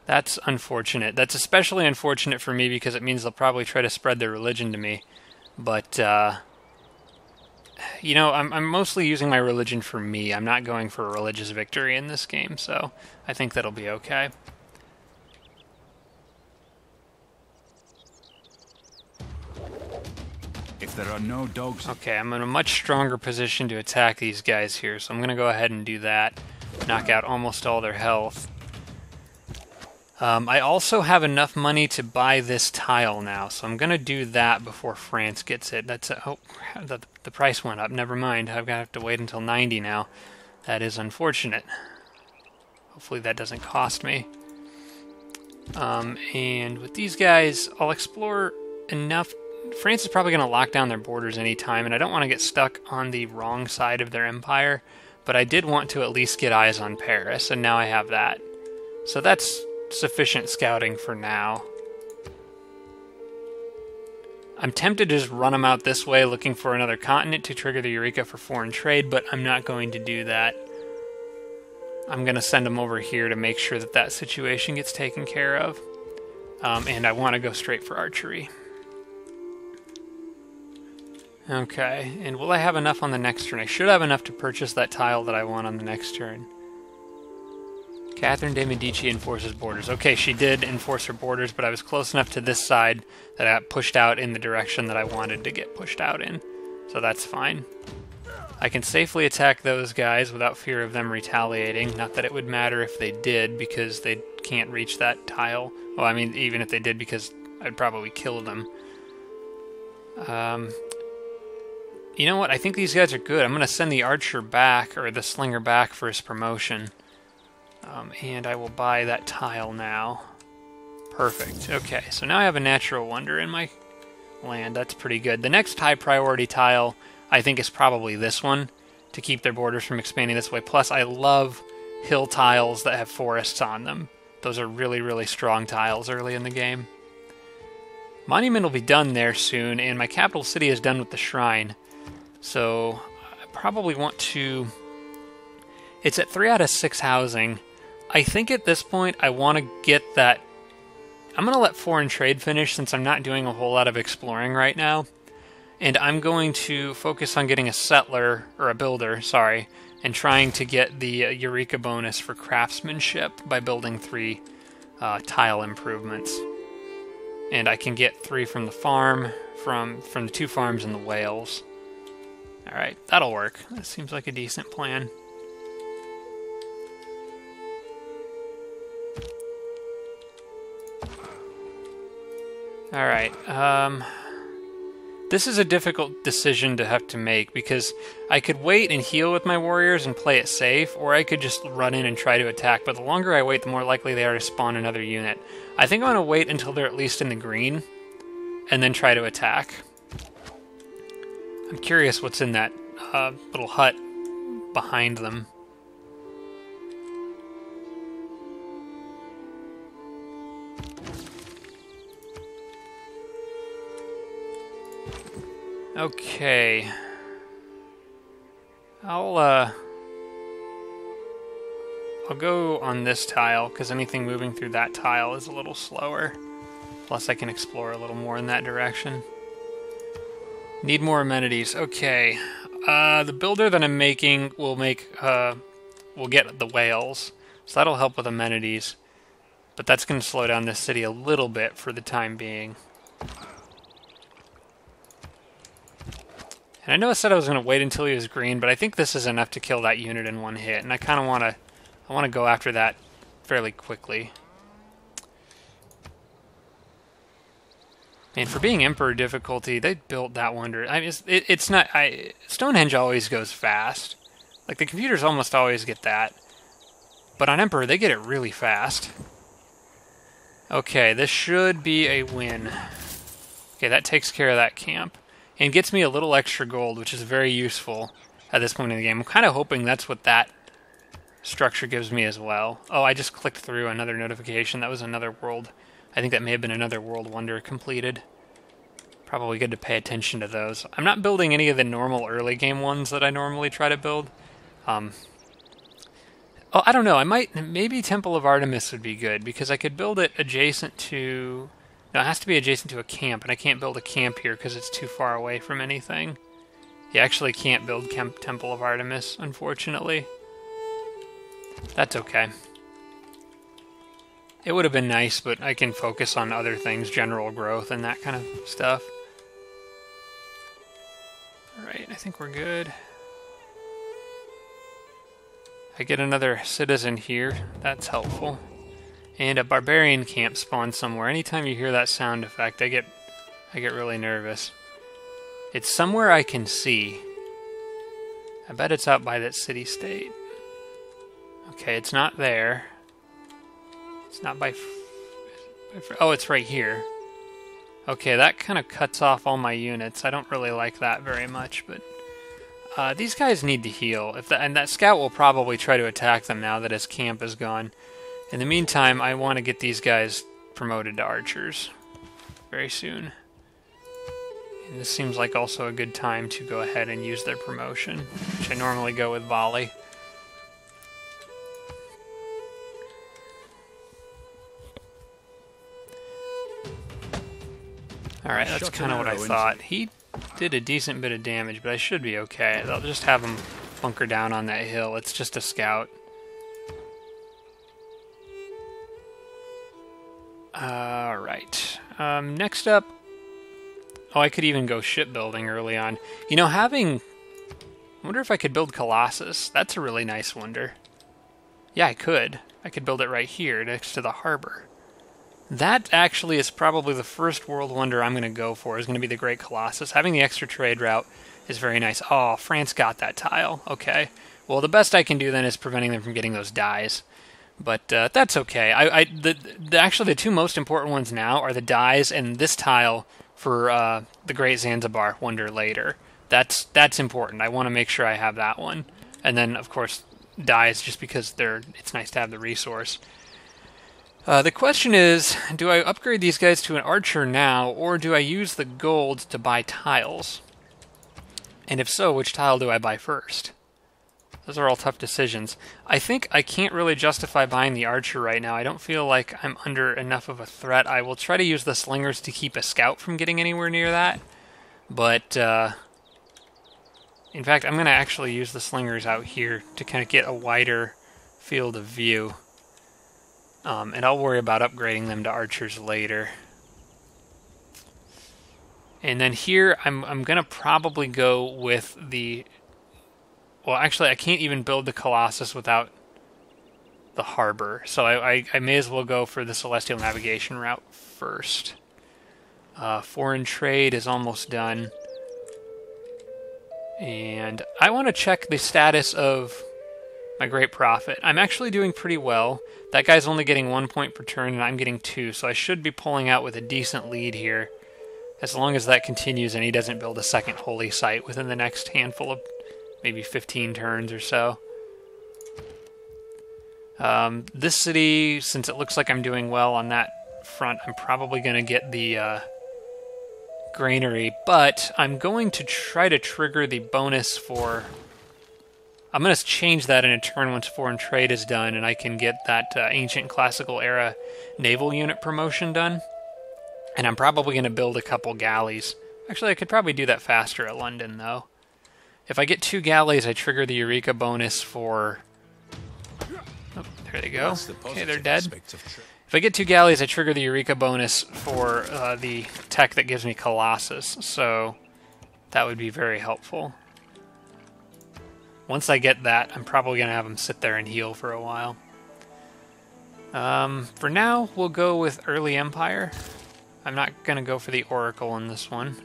That's unfortunate. That's especially unfortunate for me because it means they'll probably try to spread their religion to me. But, you know, I'm mostly using my religion for me. I'm not going for a religious victory in this game, so I think that'll be okay. If there are no dogs... Okay, I'm in a much stronger position to attack these guys here, so I'm going to go ahead and do that. Knock out almost all their health. I also have enough money to buy this tile now, so I'm going to do that before France gets it. That's oh, the price went up. Never mind. I'm going to have to wait until 90 now. That is unfortunate. Hopefully that doesn't cost me. And with these guys, I'll explore enough. France is probably going to lock down their borders anytime, and I don't want to get stuck on the wrong side of their empire, but I did want to at least get eyes on Paris, and now I have that. So that's sufficient scouting for now. I'm tempted to just run them out this way looking for another continent to trigger the Eureka for foreign trade, but I'm not going to do that. I'm going to send them over here to make sure that that situation gets taken care of. And I want to go straight for archery. Okay, and will I have enough on the next turn? I should have enough to purchase that tile that I want on the next turn. Catherine de Medici enforces borders. Okay, she did enforce her borders, but I was close enough to this side that I got pushed out in the direction that I wanted to get pushed out in. So that's fine. I can safely attack those guys without fear of them retaliating. Not that it would matter if they did, because they can't reach that tile. Well, I mean, even if they did, because I'd probably kill them. You know what? I think these guys are good. I'm going to send the archer back, or the slinger back for his promotion. And I will buy that tile now. Perfect. Okay, so now I have a natural wonder in my land. That's pretty good. The next high priority tile, I think, is probably this one, to keep their borders from expanding this way. Plus, I love hill tiles that have forests on them. Those are really, really strong tiles early in the game. Monument will be done there soon, and my capital city is done with the shrine. So I probably want to... It's at 3 out of 6 housing. I think at this point I want to get that... I'm going to let foreign trade finish since I'm not doing a whole lot of exploring right now. And I'm going to focus on getting a settler, or a builder, sorry, and trying to get the Eureka bonus for craftsmanship by building 3 tile improvements. And I can get 3 from the farm, from the 2 farms and the whales. Alright, that'll work. That seems like a decent plan. Alright, this is a difficult decision to have to make, because I could wait and heal with my warriors and play it safe, or I could just run in and try to attack, but the longer I wait, the more likely they are to spawn another unit. I think I'm going to wait until they're at least in the green, and then try to attack. I'm curious what's in that little hut behind them. Okay. I'll go on this tile, because anything moving through that tile is a little slower. Plus I can explore a little more in that direction. Need more amenities. Okay. The builder that I'm making will get the whales, so that'll help with amenities. But that's going to slow down this city a little bit for the time being. And I know I said I was going to wait until he was green, but I think this is enough to kill that unit in one hit, and I kind of want to go after that fairly quickly. And for being Emperor difficulty, they built that wonder. I mean, it's not... Stonehenge always goes fast. Like, the computers almost always get that. But on Emperor, they get it really fast. Okay, this should be a win. Okay, that takes care of that camp. And gets me a little extra gold, which is very useful at this point in the game. I'm kind of hoping that's what that structure gives me as well. Oh, I just clicked through another notification. That was another world. I think that may have been another world wonder completed. Probably good to pay attention to those. I'm not building any of the normal early game ones that I normally try to build. Oh, I don't know. Maybe Temple of Artemis would be good, because I could build it adjacent to... No, it has to be adjacent to a camp, and I can't build a camp here because it's too far away from anything. You actually can't build Temple of Artemis, unfortunately. That's okay. It would have been nice, but I can focus on other things, general growth and that kind of stuff. Alright, I think we're good. I get another citizen here. That's helpful. And a barbarian camp spawns somewhere. Anytime you hear that sound effect, I get really nervous. It's somewhere I can see. I bet it's out by that city-state. Okay, it's not there. It's not by... Oh, it's right here. Okay, that kind of cuts off all my units. I don't really like that very much, but... these guys need to heal. And that scout will probably try to attack them now that his camp is gone. In the meantime, I want to get these guys promoted to archers very soon. And this seems like also a good time to go ahead and use their promotion, which I normally go with volley. Alright, that's kind of what I thought. He did a decent bit of damage, but I should be okay. I'll just have him bunker down on that hill. It's just a scout. Alright. Next up... Oh, I could even go shipbuilding early on. You know, having... I wonder if I could build Colossus. That's a really nice wonder. Yeah, I could. I could build it right here, next to the harbor. That actually is probably the first world wonder I'm going to go for, is going to be the Great Colossus. Having the extra trade route is very nice. Oh, France got that tile. Okay. Well, the best I can do then is preventing them from getting those dies. But that's okay. Actually, the two most important ones now are the dies and this tile for the Great Zanzibar wonder later. That's important. I want to make sure I have that one. And then, of course, dies just because it's nice to have the resource. The question is, do I upgrade these guys to an archer now, or do I use the gold to buy tiles? And if so, which tile do I buy first? Those are all tough decisions. I think I can't really justify buying the archer right now. I don't feel like I'm under enough of a threat. I will try to use the slingers to keep a scout from getting anywhere near that. But, in fact, I'm going to actually use the slingers out here to kind of get a wider field of view. And I'll worry about upgrading them to archers later. And then here, I'm going to probably go with the... Well, actually, I can't even build the Colossus without the harbor. So I may as well go for the Celestial Navigation route first. Foreign trade is almost done. And I want to check the status of my Great Prophet. I'm actually doing pretty well. That guy's only getting 1 point per turn, and I'm getting 2, so I should be pulling out with a decent lead here, as long as that continues and he doesn't build a second holy site within the next handful of maybe 15 turns or so. This city, since it looks like I'm doing well on that front, I'm probably going to get the granary, but I'm going to try to trigger the bonus for... I'm going to change that in a turn once foreign trade is done, and I can get that ancient classical era naval unit promotion done. And I'm probably going to build a couple galleys. Actually, I could probably do that faster at London, though. If I get 2 galleys, I trigger the Eureka bonus for... Oh, there they go. Okay, they're dead. If I get 2 galleys, I trigger the Eureka bonus for the tech that gives me Colossus. So that would be very helpful. Once I get that, I'm probably going to have them sit there and heal for a while. For now, we'll go with Early Empire. I'm not going to go for the Oracle in this one.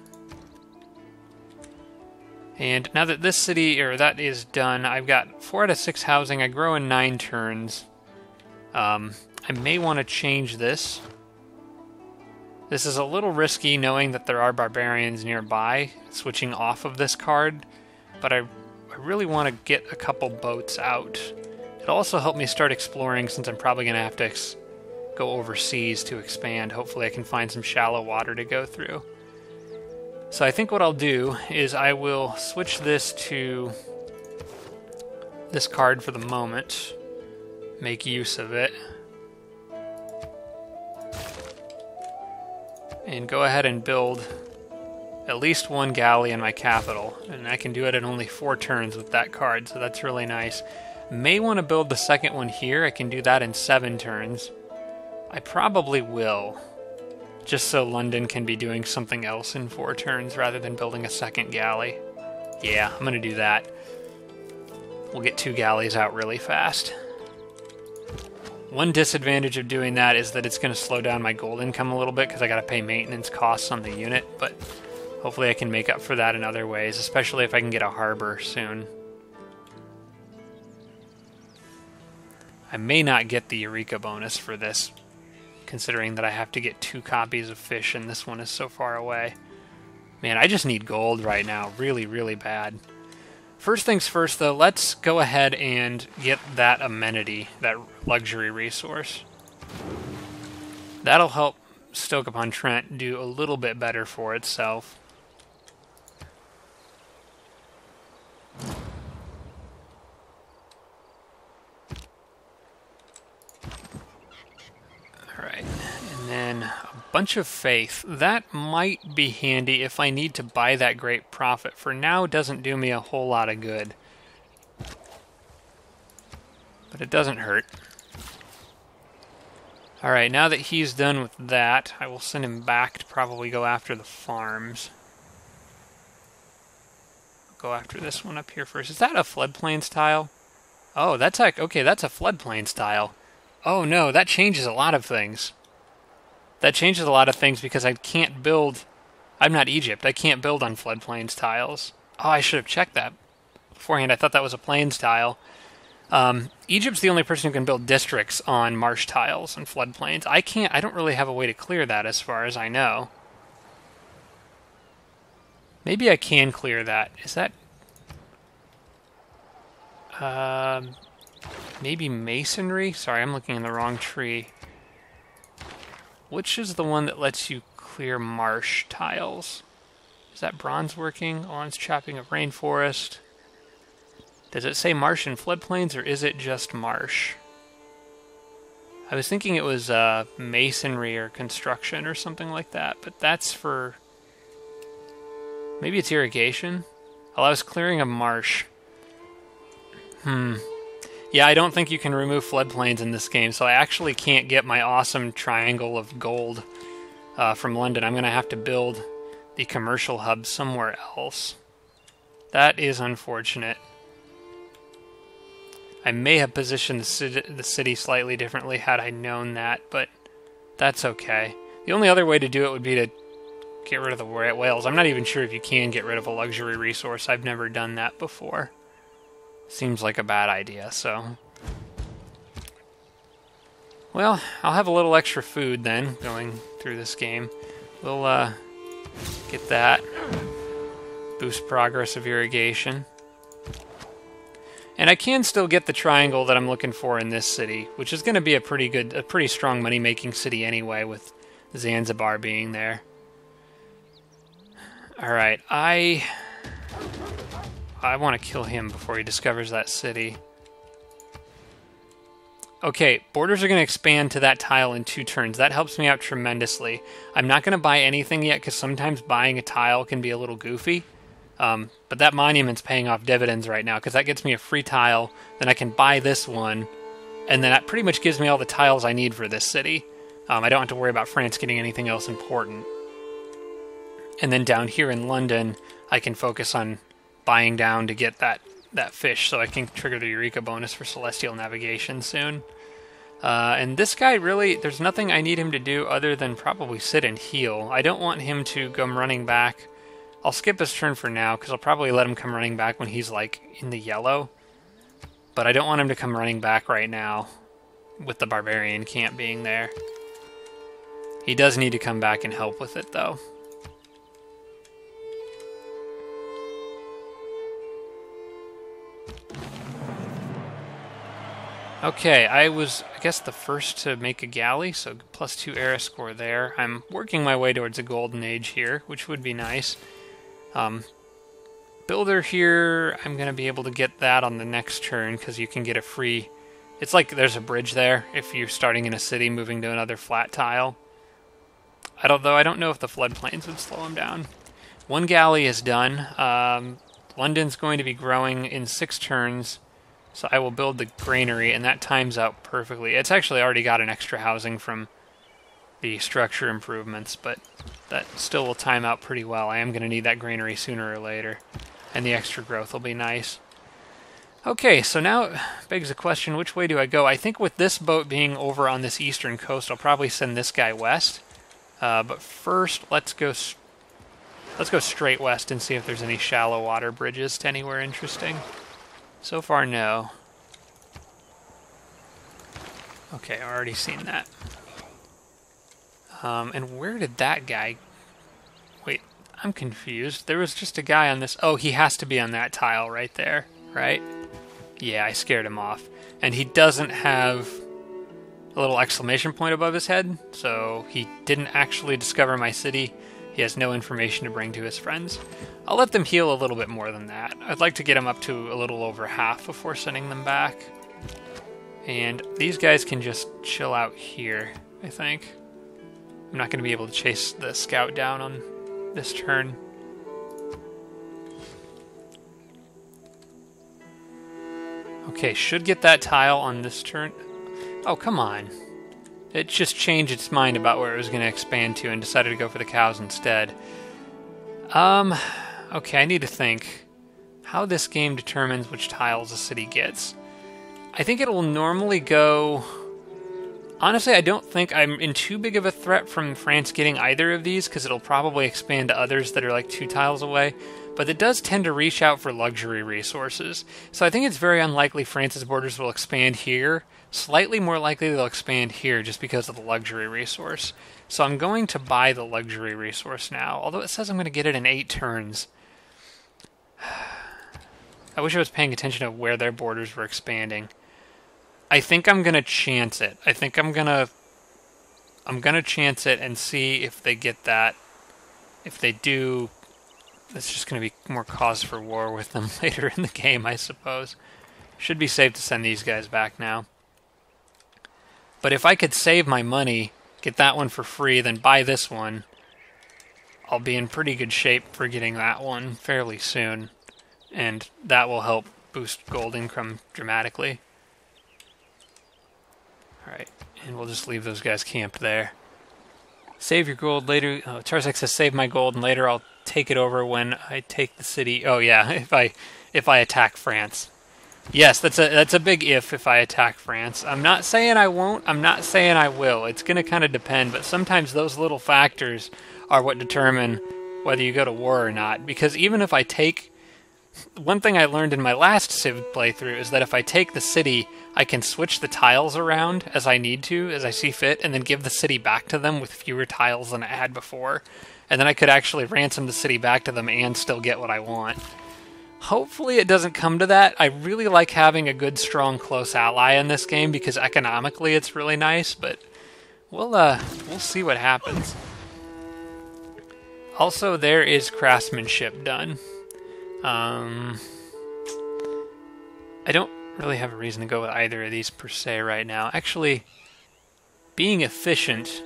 And now that this city, or that is done, I've got 4 out of 6 housing. I grow in 9 turns. I may want to change this. This is a little risky knowing that there are barbarians nearby, switching off of this card, but I really want to get a couple boats out. It'll also help me start exploring, since I'm probably going to have to go overseas to expand. Hopefully I can find some shallow water to go through. So I think what I'll do is I will switch this to this card for the moment. Make use of it. And go ahead and build at least 1 galley in my capital, and I can do it in only 4 turns with that card, so that's really nice. May want to build the second one here. I can do that in 7 turns. I probably will, just so London can be doing something else in 4 turns rather than building a second galley. Yeah, I'm going to do that. We'll get 2 galleys out really fast. One disadvantage of doing that is that it's going to slow down my gold income a little bit because I got to pay maintenance costs on the unit, but hopefully I can make up for that in other ways, especially if I can get a harbor soon. I may not get the Eureka bonus for this, considering that I have to get 2 copies of fish and this one is so far away. Man, I just need gold right now, really, really bad. First things first, though, let's go ahead and get that amenity, that luxury resource. That'll help Stoke-upon-Trent do a little bit better for itself. Bunch of faith. That might be handy if I need to buy that great prophet. For now, it doesn't do me a whole lot of good. But it doesn't hurt. Alright, now that he's done with that, I will send him back to probably go after the farms. Go after this one up here first. Is that a floodplains tile? Oh, that's like, okay, that's a floodplains tile. Oh no, that changes a lot of things. That changes a lot of things because I can't build... I'm not Egypt. I can't build on floodplains tiles. Oh, I should have checked that beforehand. I thought that was a plains tile. Egypt's the only person who can build districts on marsh tiles and floodplains. I can't... I don't really have a way to clear that as far as I know. Maybe I can clear that. Is that... maybe masonry? Sorry, I'm looking in the wrong tree. Which is the one that lets you clear marsh tiles? Is that bronze working? Lawrence chopping of rainforest. Does it say marsh and floodplains, or is it just marsh? I was thinking it was masonry or construction or something like that, but that's for... Maybe it's irrigation? Allows clearing of marsh. Yeah, I don't think you can remove floodplains in this game, so I actually can't get my awesome triangle of gold from London. I'm going to have to build the commercial hub somewhere else. That is unfortunate. I may have positioned the city slightly differently had I known that, but that's okay. The only other way to do it would be to get rid of the whales. I'm not even sure if you can get rid of a luxury resource. I've never done that before. Seems like a bad idea, so... Well, I'll have a little extra food then, going through this game. We'll, get that. Boost progress of irrigation. And I can still get the triangle that I'm looking for in this city, which is going to be a pretty strong money-making city anyway, with Zanzibar being there. Alright, I want to kill him before he discovers that city. Okay, borders are going to expand to that tile in 2 turns. That helps me out tremendously. I'm not going to buy anything yet, because sometimes buying a tile can be a little goofy. But that monument's paying off dividends right now, because that gets me a free tile, then I can buy this one, and then that pretty much gives me all the tiles I need for this city. I don't have to worry about France getting anything else important. And then down here in London, I can focus on buying down to get that fish, so I can trigger the Eureka bonus for Celestial Navigation soon. And this guy really, there's nothing I need him to do other than probably sit and heal. I don't want him to come running back. I'll skip his turn for now, because I'll probably let him come running back when he's, like, in the yellow. But I don't want him to come running back right now, with the barbarian camp being there. He does need to come back and help with it, though. Okay, I was, I guess, the first to make a galley, so +2 era score there. I'm working my way towards a golden age here, which would be nice. Builder here, I'm going to be able to get that on the next turn, because you can get a free... It's like there's a bridge there, if you're starting in a city, moving to another flat tile. Although I don't know if the floodplains would slow him down. 1 galley is done. London's going to be growing in 6 turns. So I will build the granary, and that times out perfectly. It's actually already got an extra housing from the structure improvements, but that still will time out pretty well. I am going to need that granary sooner or later, and the extra growth will be nice. Okay, so now it begs the question, which way do I go? I think with this boat being over on this eastern coast, I'll probably send this guy west. But first, let's go straight west and see if there's any shallow water bridges to anywhere interesting. So far, no. Okay, I've already seen that. And where did that guy... Wait, I'm confused. There was just a guy on this... Oh, he has to be on that tile right there, right? Yeah, I scared him off. And he doesn't have a little exclamation point above his head, so he didn't actually discover my city. He has no information to bring to his friends. I'll let them heal a little bit more than that. I'd like to get them up to a little over half before sending them back. And these guys can just chill out here, I think. I'm not going to be able to chase the scout down on this turn. Okay, should get that tile on this turn. Oh, come on. It just changed its mind about where it was going to expand to and decided to go for the cows instead. Okay, I need to think how this game determines which tiles a city gets. I think it will normally go... Honestly, I don't think I'm in too big of a threat from France getting either of these, because it'll probably expand to others that are like 2 tiles away. But it does tend to reach out for luxury resources. So I think it's very unlikely France's borders will expand here. Slightly more likely they'll expand here just because of the luxury resource. So I'm going to buy the luxury resource now, although it says I'm going to get it in 8 turns. I wish I was paying attention to where their borders were expanding. I think I'm going to chance it. I think I'm going to chance it and see if they get that. If they do, that's just going to be more cause for war with them later in the game, I suppose. Should be safe to send these guys back now. But if I could save my money, get that one for free, then buy this one, I'll be in pretty good shape for getting that one fairly soon. And that will help boost gold income dramatically. Alright, and we'll just leave those guys camped there. Save your gold later. Oh, Tarzak says save my gold, and later I'll take it over when I take the city. Oh yeah, if I attack France. Yes, that's a big if I attack France. I'm not saying I won't. I'm not saying I will. It's going to kind of depend, but sometimes those little factors are what determine whether you go to war or not. Because even if I take... One thing I learned in my last Civ playthrough is that if I take the city, I can switch the tiles around as I need to, as I see fit, and then give the city back to them with fewer tiles than I had before. And then I could actually ransom the city back to them and still get what I want. Hopefully it doesn't come to that. I really like having a good, strong, close ally in this game because economically it's really nice, but we'll see what happens. Also, there is craftsmanship done. I don't really have a reason to go with either of these per se right now. Actually, being efficient,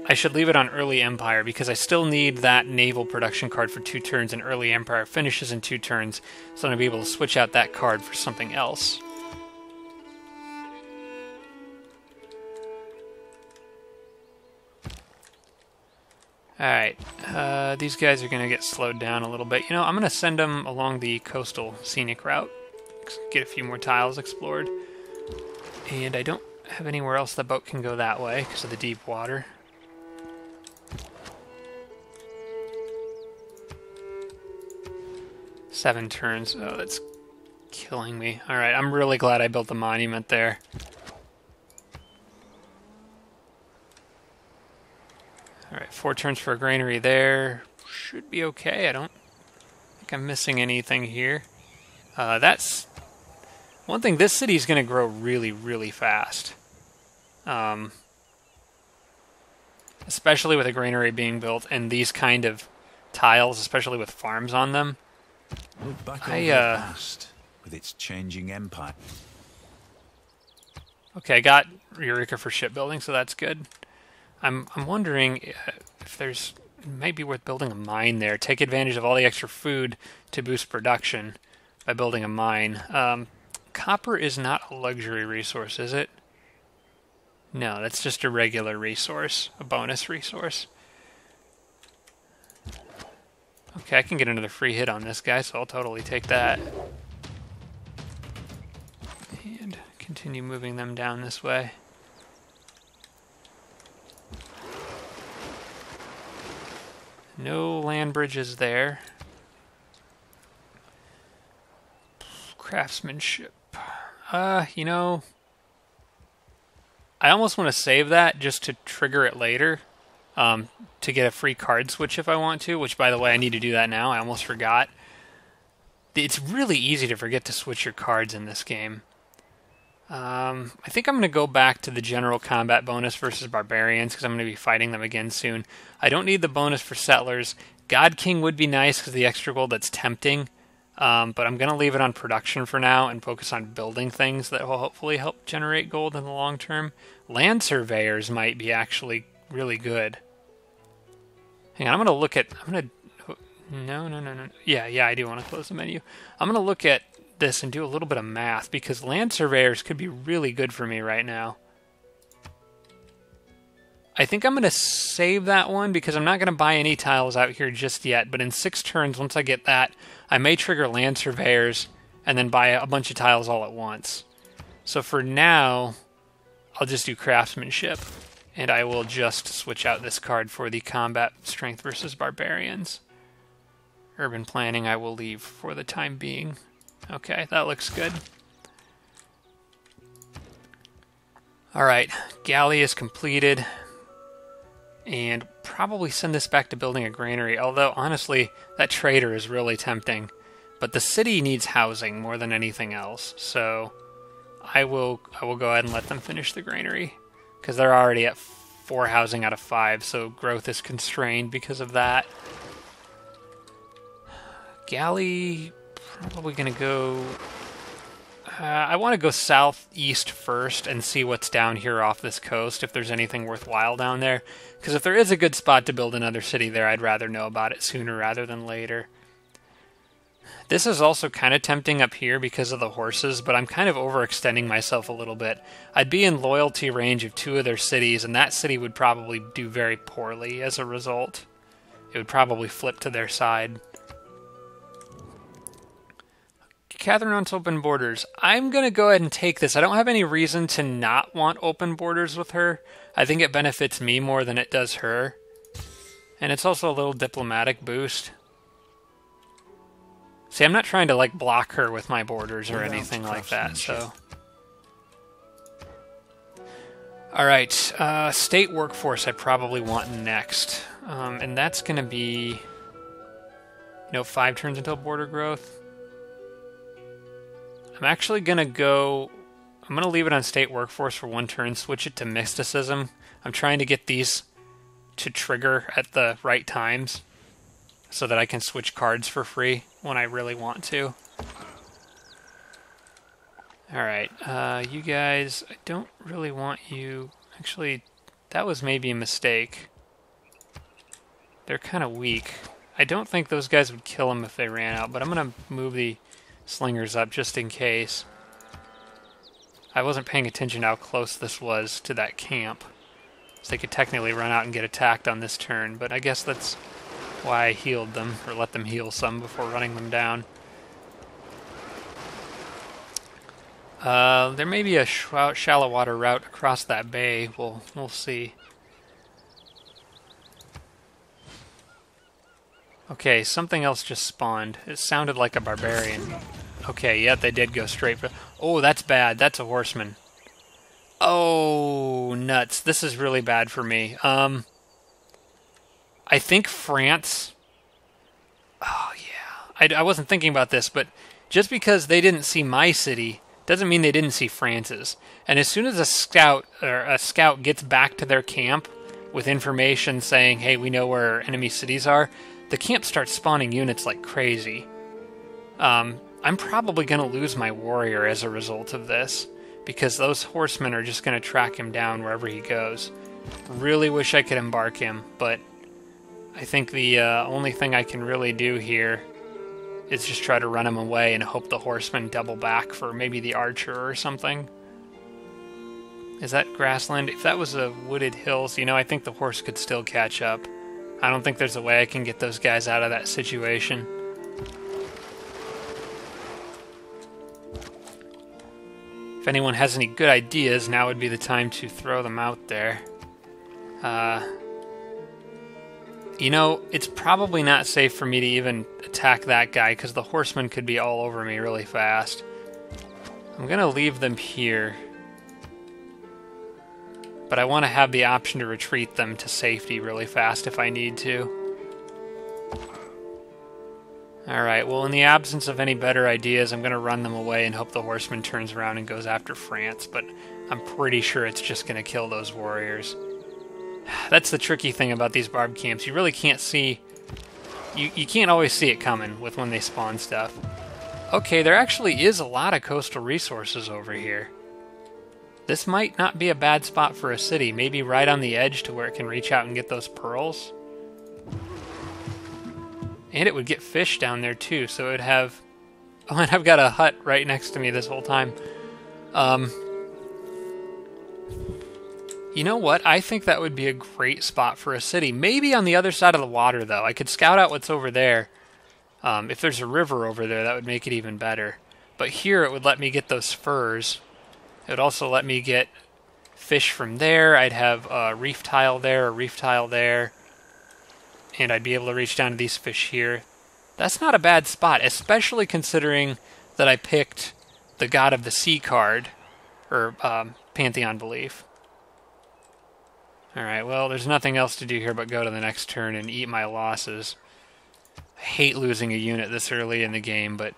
I should leave it on Early Empire because I still need that naval production card for 2 turns, and Early Empire finishes in 2 turns, so I'm going to be able to switch out that card for something else. Alright, these guys are going to get slowed down a little bit. You know, I'm going to send them along the coastal scenic route. Get a few more tiles explored. And I don't have anywhere else the boat can go that way because of the deep water. Seven turns. Oh, that's killing me. Alright, I'm really glad I built the monument there. Alright, 4 turns for a granary there. Should be okay. I don't think I'm missing anything here. That's... One thing, this city is going to grow really, really fast. Especially with a granary being built and these kind of tiles, especially with farms on them. Look back over the past with its changing empire. Okay, I got Eureka for shipbuilding, so that's good. I'm wondering if there's... It might be worth building a mine there. Take advantage of all the extra food to boost production by building a mine. Copper is not a luxury resource, is it? No, that's just a regular resource, a bonus resource. Okay, I can get another free hit on this guy, so I'll totally take that. And continue moving them down this way. No land bridges there. Craftsmanship. You know, I almost want to save that just to trigger it later. To get a free card switch if I want to, which, by the way, I need to do that now. I almost forgot. It's really easy to forget to switch your cards in this game. I think I'm going to go back to the general combat bonus versus barbarians because I'm going to be fighting them again soon. I don't need the bonus for settlers. God King would be nice because the extra gold that's tempting. But I'm going to leave it on production for now and focus on building things that will hopefully help generate gold in the long term. Land surveyors might be actually really good. Hang on, I'm going to look at... No. Yeah, I do want to close the menu. I'm going to look at this and do a little bit of math, because land surveyors could be really good for me right now. I think I'm going to save that one because I'm not going to buy any tiles out here just yet, but in 6 turns, once I get that, I may trigger land surveyors and then buy a bunch of tiles all at once. So for now, I'll just do craftsmanship, and I will just switch out this card for the combat strength versus barbarians. Urban planning I will leave for the time being. Okay, that looks good. Alright, galley is completed. And probably send this back to building a granary, although honestly, that trader is really tempting. But the city needs housing more than anything else, so I will go ahead and let them finish the granary, because they're already at 4 housing out of 5, so growth is constrained because of that. Galley, probably going to go... I want to go southeast first and see what's down here off this coast, if there's anything worthwhile down there. Because if there is a good spot to build another city there, I'd rather know about it sooner rather than later. This is also kind of tempting up here because of the horses, but I'm kind of overextending myself a little bit. I'd be in loyalty range of 2 of their cities, and that city would probably do very poorly as a result. It would probably flip to their side. Catherine wants open borders. I'm going to go ahead and take this. I don't have any reason to not want open borders with her. I think it benefits me more than it does her. And it's also a little diplomatic boost. See, I'm not trying to like block her with my borders or anything like that, so... Alright, state workforce I probably want next. And that's going to be... 5 turns until border growth. I'm actually going to go... I'm going to leave it on state workforce for 1 turn, switch it to mysticism. I'm trying to get these to trigger at the right times so that I can switch cards for free when I really want to. Alright, you guys, I don't really want you... Actually, that was maybe a mistake. They're kind of weak. I don't think those guys would kill them if they ran out, but I'm going to move the slingers up just in case. I wasn't paying attention to how close this was to that camp. So they could technically run out and get attacked on this turn, but I guess that's why I healed them, or let them heal some before running them down. There may be a shallow water route across that bay. We'll see. Okay, something else just spawned. It sounded like a barbarian. Okay, yeah, they did go straight for... Oh, that's bad. That's a horseman. Oh, nuts. This is really bad for me. I think France... Oh, yeah. I wasn't thinking about this, but just because they didn't see my city doesn't mean they didn't see France's. And as soon as a scout gets back to their camp with information saying, hey, we know where enemy cities are, the camp starts spawning units like crazy. I'm probably going to lose my warrior as a result of this, because those horsemen are just going to track him down wherever he goes. Really wish I could embark him, but I think the only thing I can really do here is just try to run him away and hope the horsemen double back for maybe the archer or something. Is that grassland? If that was a wooded hills, I think the horse could still catch up. I don't think there's a way I can get those guys out of that situation. If anyone has any good ideas, now would be the time to throw them out there. It's probably not safe for me to even attack that guy, because the horseman could be all over me really fast. I'm going to leave them here. But I want to have the option to retreat them to safety really fast if I need to. Alright, well, in the absence of any better ideas, I'm going to run them away and hope the horseman turns around and goes after France, but I'm pretty sure it's just going to kill those warriors. That's the tricky thing about these barb camps. You really can't see... You can't always see it coming with when they spawn stuff. Okay, there actually is a lot of coastal resources over here. This might not be a bad spot for a city. Maybe right on the edge to where it can reach out and get those pearls. And it would get fish down there too, so it would have... Oh, and I've got a hut right next to me this whole time. You know what? I think that would be a great spot for a city. Maybe on the other side of the water, though. I could scout out what's over there. If there's a river over there, that would make it even better. But here, it would let me get those furs. It would also let me get fish from there. I'd have a reef tile there, a reef tile there. And I'd be able to reach down to these fish here. That's not a bad spot, especially considering that I picked the God of the Sea card, or Pantheon belief. Alright, well, there's nothing else to do here but go to the next turn and eat my losses. I hate losing a unit this early in the game, but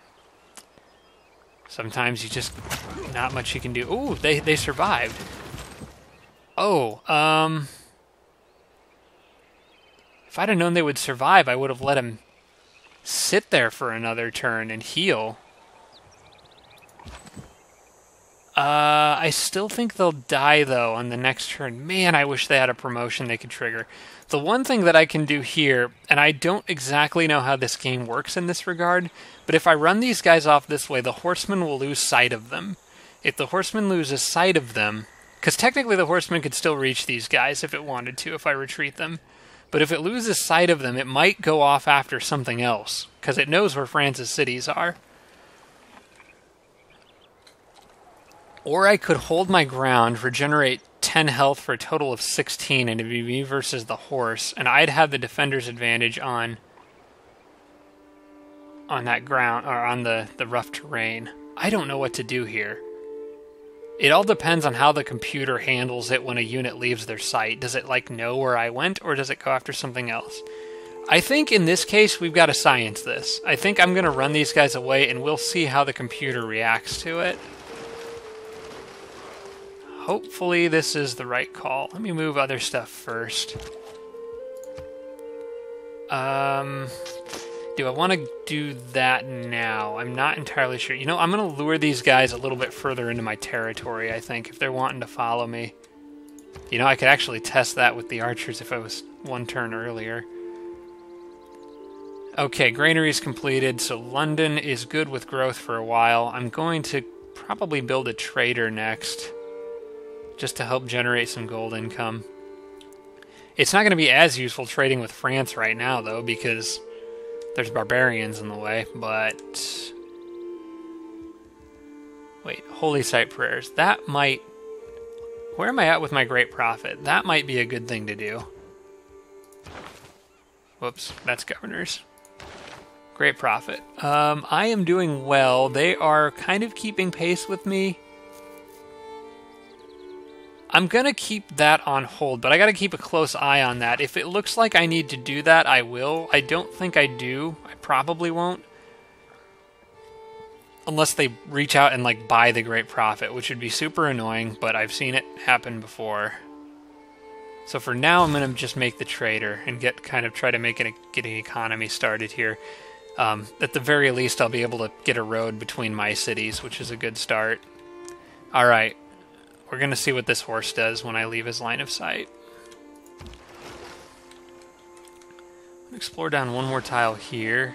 sometimes you just... not much you can do. Ooh, they survived. Oh, if I'd have known they would survive, I would have let them sit there for another turn and heal. I still think they'll die, though, on the next turn. Man, I wish they had a promotion they could trigger. The one thing that I can do here, and I don't exactly know how this game works in this regard, but if I run these guys off this way, the horseman will lose sight of them. If the horseman loses sight of them, because technically the horseman could still reach these guys if it wanted to, if I retreat them. But if it loses sight of them, it might go off after something else, because it knows where France's cities are. Or I could hold my ground, regenerate 10 health for a total of 16, and it'd be me versus the horse, and I'd have the defender's advantage on that ground, or on the rough terrain. I don't know what to do here. It all depends on how the computer handles it when a unit leaves their sight. Does it, like, know where I went, or does it go after something else? I think in this case, we've got to science this. I think I'm going to run these guys away, and we'll see how the computer reacts to it. Hopefully this is the right call. Let me move other stuff first. Do I want to do that now? I'm not entirely sure. You know, I'm going to lure these guys a little bit further into my territory, I think, if they're wanting to follow me. You know, I could actually test that with the archers if I was one turn earlier. Okay, granary's completed, so London is good with growth for a while. I'm going to probably build a trader next, just to help generate some gold income. It's not going to be as useful trading with France right now, though, because there's barbarians in the way, but... Wait, Holy Site Prayers. That might... Where am I at with my Great Prophet? That might be a good thing to do. Whoops, that's governors. Great Prophet. I am doing well. They are kind of keeping pace with me. I'm going to keep that on hold, but I got to keep a close eye on that. If it looks like I need to do that, I will. I don't think I do. I probably won't. Unless they reach out and, like, buy the Great Prophet, which would be super annoying, but I've seen it happen before. So for now, I'm going to just make the trader and try to get an economy started here. At the very least, I'll be able to get a road between my cities, which is a good start. Alright. We're going to see what this horse does when I leave his line of sight. Explore down one more tile here.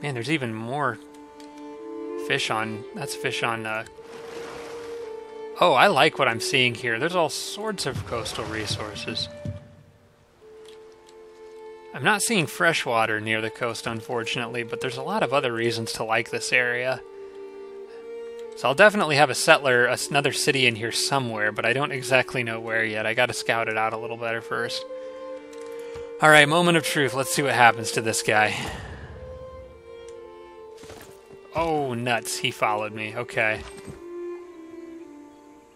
Man, there's even more fish on... That's fish on... Oh, I like what I'm seeing here. There's all sorts of coastal resources. I'm not seeing freshwater near the coast, unfortunately, but there's a lot of other reasons to like this area. So I'll definitely have a settler, another city in here somewhere, but I don't exactly know where yet. I gotta scout it out a little better first. Alright, moment of truth. Let's see what happens to this guy. Oh, nuts. He followed me. Okay.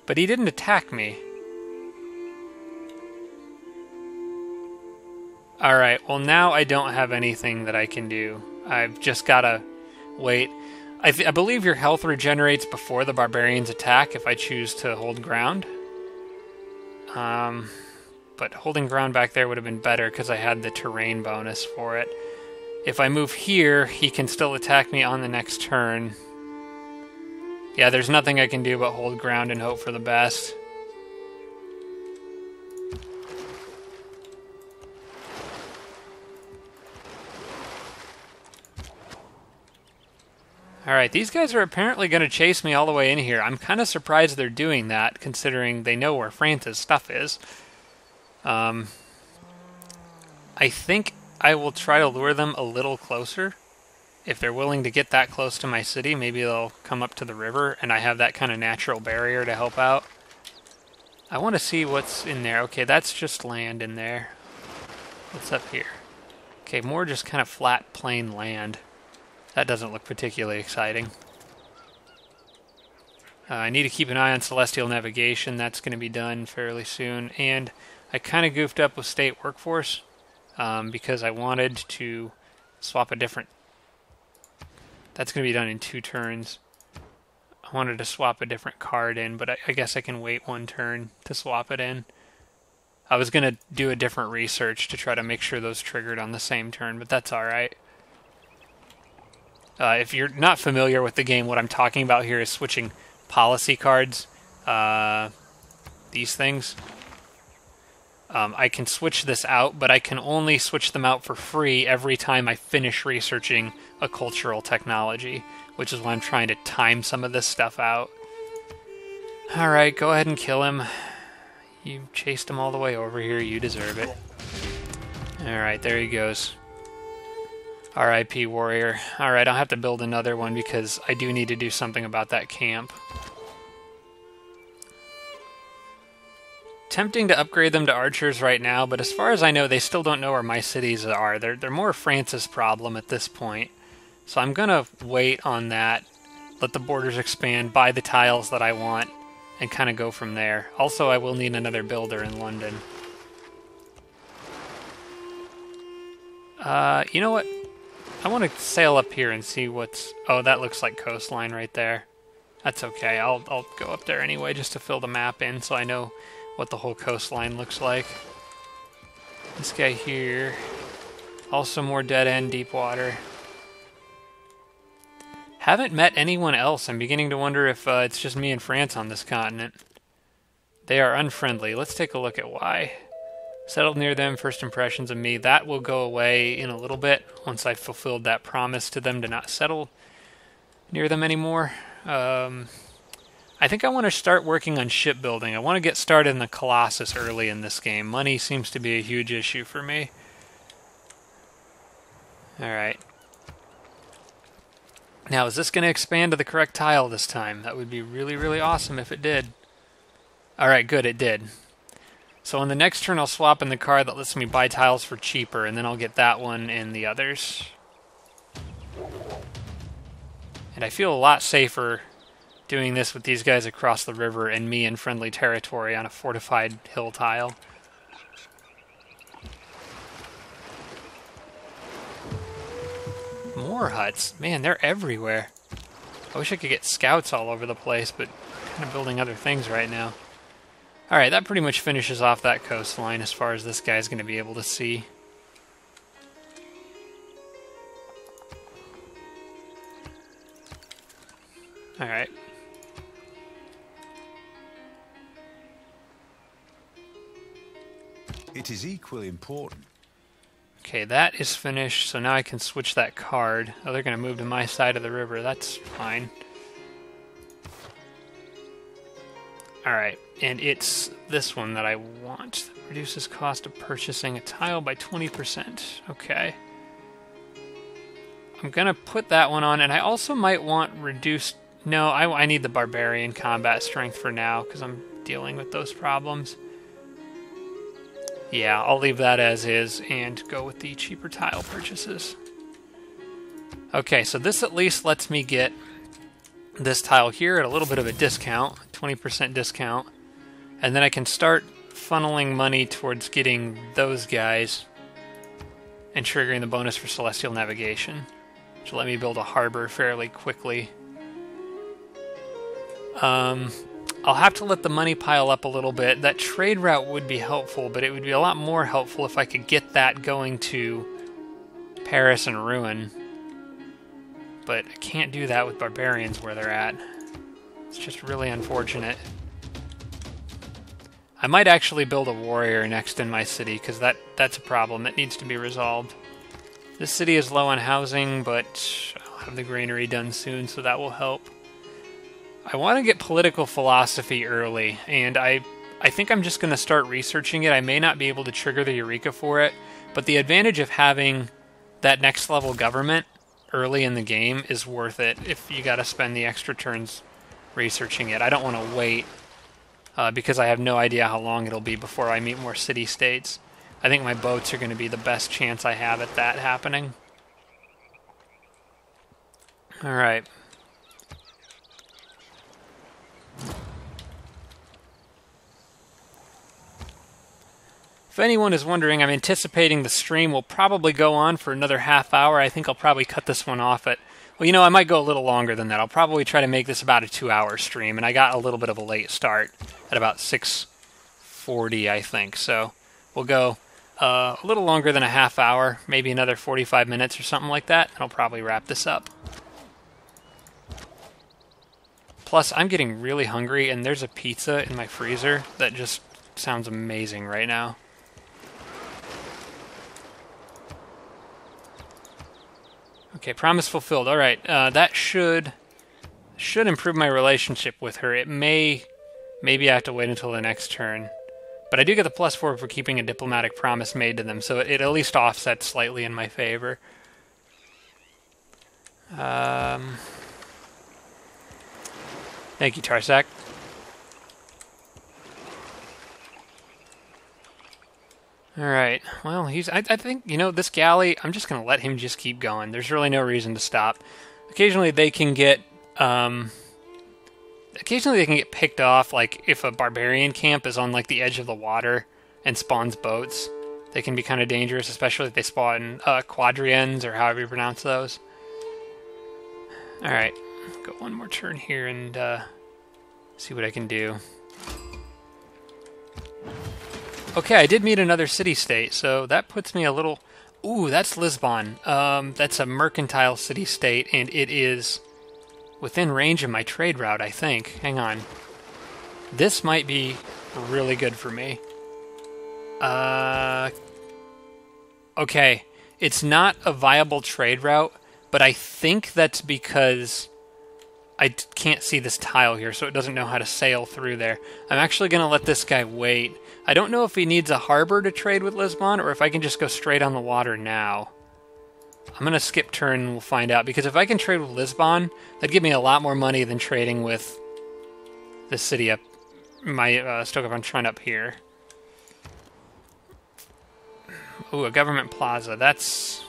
But he didn't attack me. Alright, well now I don't have anything that I can do. I've just gotta wait. I believe your health regenerates before the barbarians attack if I choose to hold ground. But holding ground back there would have been better because I had the terrain bonus for it. If I move here, he can still attack me on the next turn. Yeah, there's nothing I can do but hold ground and hope for the best. Alright, these guys are apparently going to chase me all the way in here. I'm kind of surprised they're doing that, considering they know where France's stuff is. I think I will try to lure them a little closer. If they're willing to get that close to my city, maybe they'll come up to the river, and I have that kind of natural barrier to help out. I want to see what's in there. Okay, that's just land in there. What's up here? Okay, more just kind of flat, plain land. That doesn't look particularly exciting. I need to keep an eye on celestial navigation. That's going to be done fairly soon. And I kind of goofed up with state workforce because I wanted to swap a different... That's going to be done in 2 turns. I wanted to swap a different card in, but I guess I can wait 1 turn to swap it in. I was going to do a different research to try to make sure those triggered on the same turn, but that's alright. If you're not familiar with the game, what I'm talking about here is switching policy cards. These things. I can switch this out, but I can only switch them out for free every time I finish researching a cultural technology, which is why I'm trying to time some of this stuff out. Alright, go ahead and kill him. You chased him all the way over here, you deserve it. Alright, there he goes. R.I.P. warrior. Alright, I'll have to build another one because I do need to do something about that camp. Tempting to upgrade them to archers right now, but as far as I know, they still don't know where my cities are. They're more France's problem at this point. So I'm gonna wait on that, let the borders expand, buy the tiles that I want, and kind of go from there. Also, I will need another builder in London. You know what? I want to sail up here and see what's... Oh, that looks like coastline right there. That's okay. I'll go up there anyway just to fill the map in so I know what the whole coastline looks like. This guy here. Also more dead-end deep water. Haven't met anyone else. I'm beginning to wonder if it's just me and France on this continent. They are unfriendly. Let's take a look at why. Settled near them, first impressions of me. That will go away in a little bit once I've fulfilled that promise to them to not settle near them anymore. I think I want to start working on shipbuilding. I want to get started in the Colossus early in this game. Money seems to be a huge issue for me. Alright. Now, is this going to expand to the correct tile this time? That would be really, really awesome if it did. Alright, good, it did. So on the next turn, I'll swap in the card that lets me buy tiles for cheaper, and then I'll get that one and the others. And I feel a lot safer doing this with these guys across the river and me in friendly territory on a fortified hill tile. More huts. Man, they're everywhere. I wish I could get scouts all over the place, but I'm kind of building other things right now. Alright, that pretty much finishes off that coastline as far as this guy's going to be able to see. Alright. It is equally important. Okay, that is finished, so now I can switch that card. Oh, they're going to move to my side of the river. That's fine. Alright, and it's this one that I want. Reduces cost of purchasing a tile by 20%. Okay. I'm going to put that one on, and I also might want reduced... No, I need the barbarian combat strength for now, because I'm dealing with those problems. Yeah, I'll leave that as is, and go with the cheaper tile purchases. Okay, so this at least lets me get this tile here at a little bit of a discount, 20% discount, and then I can start funneling money towards getting those guys and triggering the bonus for celestial navigation, which will let me build a harbor fairly quickly. I'll have to let the money pile up a little bit. That trade route would be helpful, but it would be a lot more helpful if I could get that going to Paris and Rouen. But I can't do that with barbarians where they're at. It's just really unfortunate. I might actually build a warrior next in my city, because that's a problem that needs to be resolved. This city is low on housing, but I'll have the granary done soon, so that will help. I want to get political philosophy early, and I think I'm just going to start researching it. I may not be able to trigger the Eureka for it, but the advantage of having that next level government early in the game is worth it if you got to spend the extra turns researching it. I don't want to wait because I have no idea how long it'll be before I meet more city-states. I think my boats are going to be the best chance I have at that happening. Alright. If anyone is wondering, I'm anticipating the stream will probably go on for another half hour. I think I'll probably cut this one off at... Well, you know, I might go a little longer than that. I'll probably try to make this about a 2-hour stream, and I got a little bit of a late start at about 6:40, I think. So we'll go a little longer than a half hour, maybe another 45 minutes or something like that, and I'll probably wrap this up. Plus, I'm getting really hungry, and there's a pizza in my freezer that just sounds amazing right now. Okay, promise fulfilled. All right, that should improve my relationship with her. It maybe I have to wait until the next turn, but I do get the +4 for keeping a diplomatic promise made to them, so it at least offsets slightly in my favor. Thank you, Tarsak. Alright, well, I think, you know, this galley, I'm just going to let him just keep going. There's really no reason to stop. Occasionally they can get picked off, like, if a barbarian camp is on, like, the edge of the water and spawns boats. They can be kind of dangerous, especially if they spawn quadriens, or however you pronounce those. Alright, go one more turn here and see what I can do. Okay, I did meet another city-state, so that puts me a little... Ooh, that's Lisbon. That's a mercantile city-state, and it is within range of my trade route, I think. Hang on. This might be really good for me. Okay, it's not a viable trade route, but I think that's because I can't see this tile here, so it doesn't know how to sail through there. I'm actually going to let this guy wait. I don't know if he needs a harbor to trade with Lisbon, or if I can just go straight on the water now. I'm going to skip turn and we'll find out, because if I can trade with Lisbon, that'd give me a lot more money than trading with this city up, my Stoke-upon-Trent up here. Ooh, a government plaza. That's...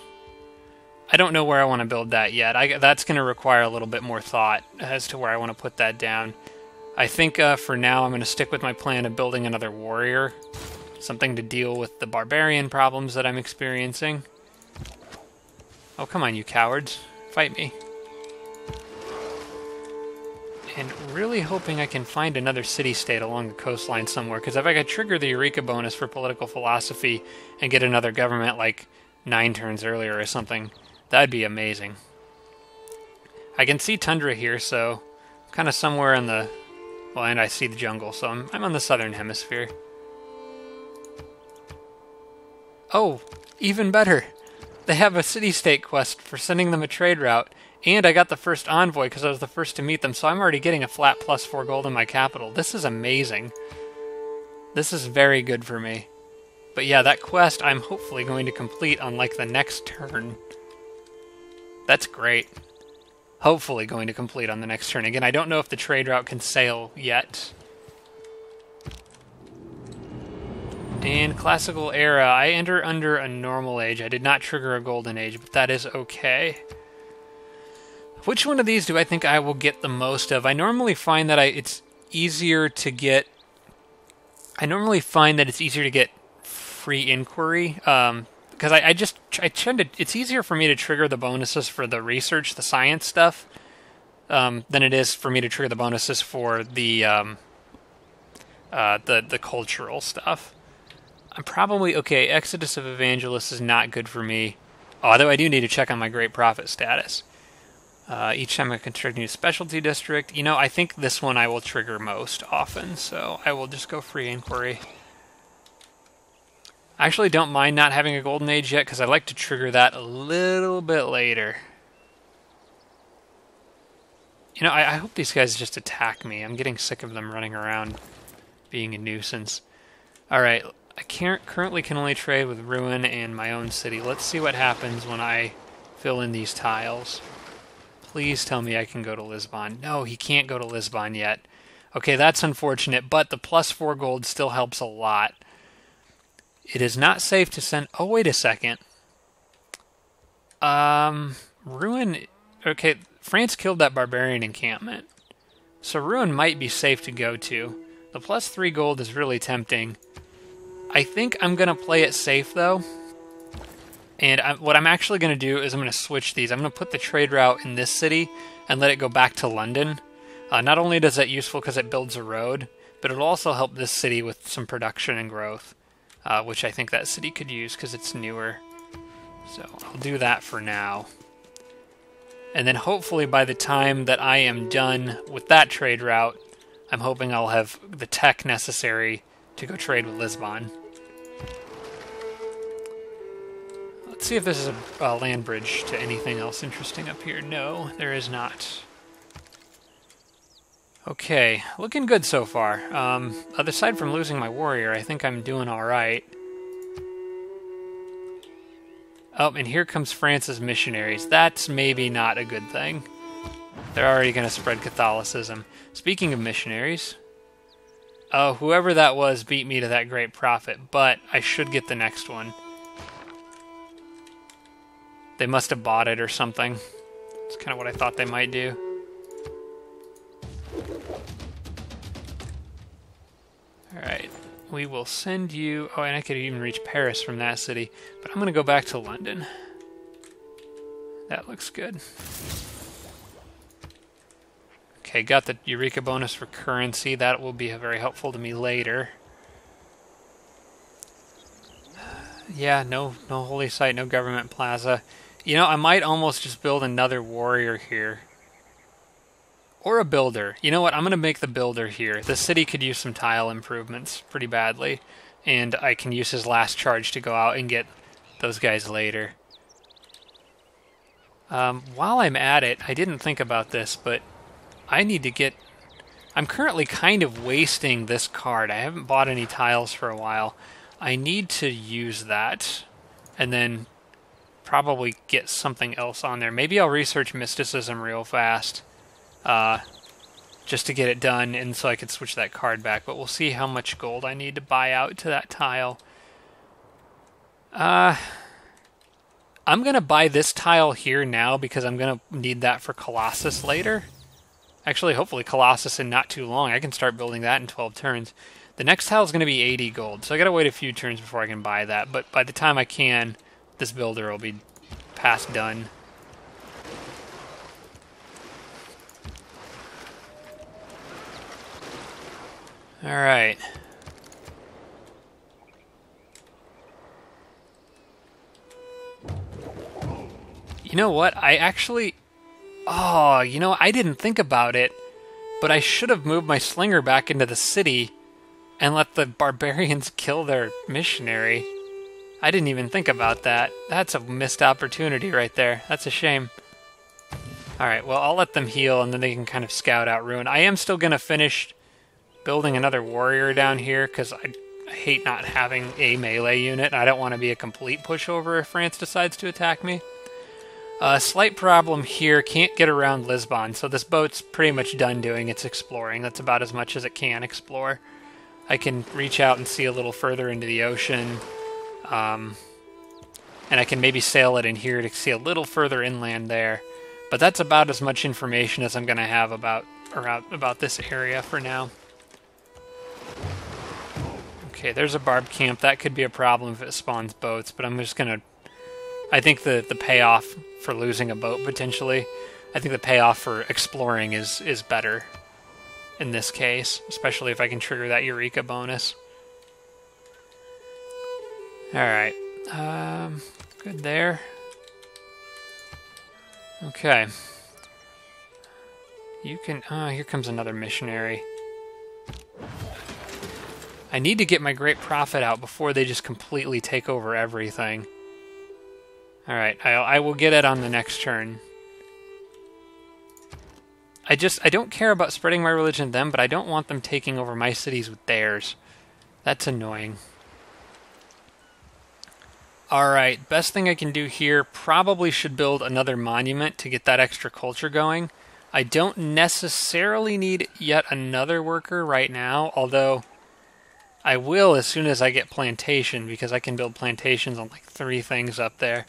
I don't know where I want to build that yet. That's going to require a little bit more thought as to where I want to put that down. I think for now I'm going to stick with my plan of building another warrior. Something to deal with the barbarian problems that I'm experiencing. Oh, come on, you cowards. Fight me. And really hoping I can find another city-state along the coastline somewhere, because if I could trigger the Eureka bonus for political philosophy and get another government like 9 turns earlier or something, that'd be amazing. I can see tundra here, so I'm kind of somewhere in the... Well, and I see the jungle, so I'm on the southern hemisphere. Oh, even better. They have a city-state quest for sending them a trade route, and I got the first envoy because I was the first to meet them, so I'm already getting a flat +4 gold in my capital. This is amazing. This is very good for me. But yeah, that quest I'm hopefully going to complete on, like, the next turn. That's great. Hopefully going to complete on the next turn. Again, I don't know if the trade route can sail yet. And classical era. I enter under a normal age. I did not trigger a golden age, but that is okay. Which one of these do I think I will get the most of? I normally find that it's easier to get... free inquiry, because I tend to... It's easier for me to trigger the bonuses for the research, the science stuff, than it is for me to trigger the bonuses for the cultural stuff. I'm probably... Okay, Exodus of Evangelists is not good for me. Although I do need to check on my Great Prophet status. Each time I construct a new specialty district. You know, I think this one I will trigger most often, so I will just go free inquiry. I actually don't mind not having a golden age yet, because I like to trigger that a little bit later. You know, I hope these guys just attack me. I'm getting sick of them running around being a nuisance. Alright, I currently can only trade with Ruin and my own city. Let's see what happens when I fill in these tiles. Please tell me I can go to Lisbon. No, he can't go to Lisbon yet. Okay, that's unfortunate, but the +4 gold still helps a lot. It is not safe to send... Oh, wait a second. Ruin... Okay, France killed that barbarian encampment. So Ruin might be safe to go to. The +3 gold is really tempting. I think I'm going to play it safe, though. And what I'm actually going to do is I'm going to switch these. I'm going to put the trade route in this city and let it go back to London. Not only does that useful because it builds a road, but it'll also help this city with some production and growth, which I think that city could use because it's newer. So I'll do that for now. And then hopefully by the time that I am done with that trade route, I'm hoping I'll have the tech necessary to go trade with Lisbon. Let's see if this is a land bridge to anything else interesting up here. No, there is not. Okay, looking good so far. Aside from losing my warrior, I think I'm doing alright. Oh, and here comes France's missionaries. That's maybe not a good thing. They're already going to spread Catholicism. Speaking of missionaries, whoever that was beat me to that great prophet, but I should get the next one. They must have bought it or something. That's kind of what I thought they might do. Alright, we will send you... Oh, and I could even reach Paris from that city. But I'm going to go back to London. That looks good. Okay, got the Eureka bonus for currency. That will be very helpful to me later. Yeah, no holy site, no government plaza. You know, I might almost just build another warrior here. Or a builder. You know what? I'm going to make the builder here. The city could use some tile improvements pretty badly. And I can use his last charge to go out and get those guys later. While I'm at it, I didn't think about this, but I need to get... I'm currently kind of wasting this card. I haven't bought any tiles for a while. I need to use that. And then probably get something else on there. Maybe I'll research mysticism real fast. Just to get it done, and so I could switch that card back. But we'll see how much gold I need to buy out to that tile. I'm going to buy this tile here now because I'm going to need that for Colossus later. Actually, hopefully Colossus in not too long. I can start building that in 12 turns. The next tile is going to be 80 gold, so I got to wait a few turns before I can buy that. But by the time I can, this builder will be past done. Alright. You know what? I actually... Oh, you know, I didn't think about it, but I should have moved my slinger back into the city and let the barbarians kill their missionary. I didn't even think about that. That's a missed opportunity right there. That's a shame. Alright, well, I'll let them heal, and then they can kind of scout out Ruin. I am still going to finish building another warrior down here, because I hate not having a melee unit. I don't want to be a complete pushover if France decides to attack me. Slight problem here, can't get around Lisbon, so this boat's pretty much done doing its exploring. That's about as much as it can explore. I can reach out and see a little further into the ocean, and I can maybe sail it in here to see a little further inland there. But that's about as much information as I'm going to have about this area for now. Okay, there's a barb camp. That could be a problem if it spawns boats, but I'm just going to... I think the payoff for losing a boat, potentially, I think the payoff for exploring is better in this case, especially if I can trigger that Eureka bonus. Alright, good there. Okay. You can... Oh, here comes another missionary. I need to get my Great Prophet out before they just completely take over everything. Alright, I will get it on the next turn. I don't care about spreading my religion to them, but I don't want them taking over my cities with theirs. That's annoying. Alright, best thing I can do here, probably should build another monument to get that extra culture going. I don't necessarily need yet another worker right now, although I will as soon as I get plantation, because I can build plantations on like 3 things up there.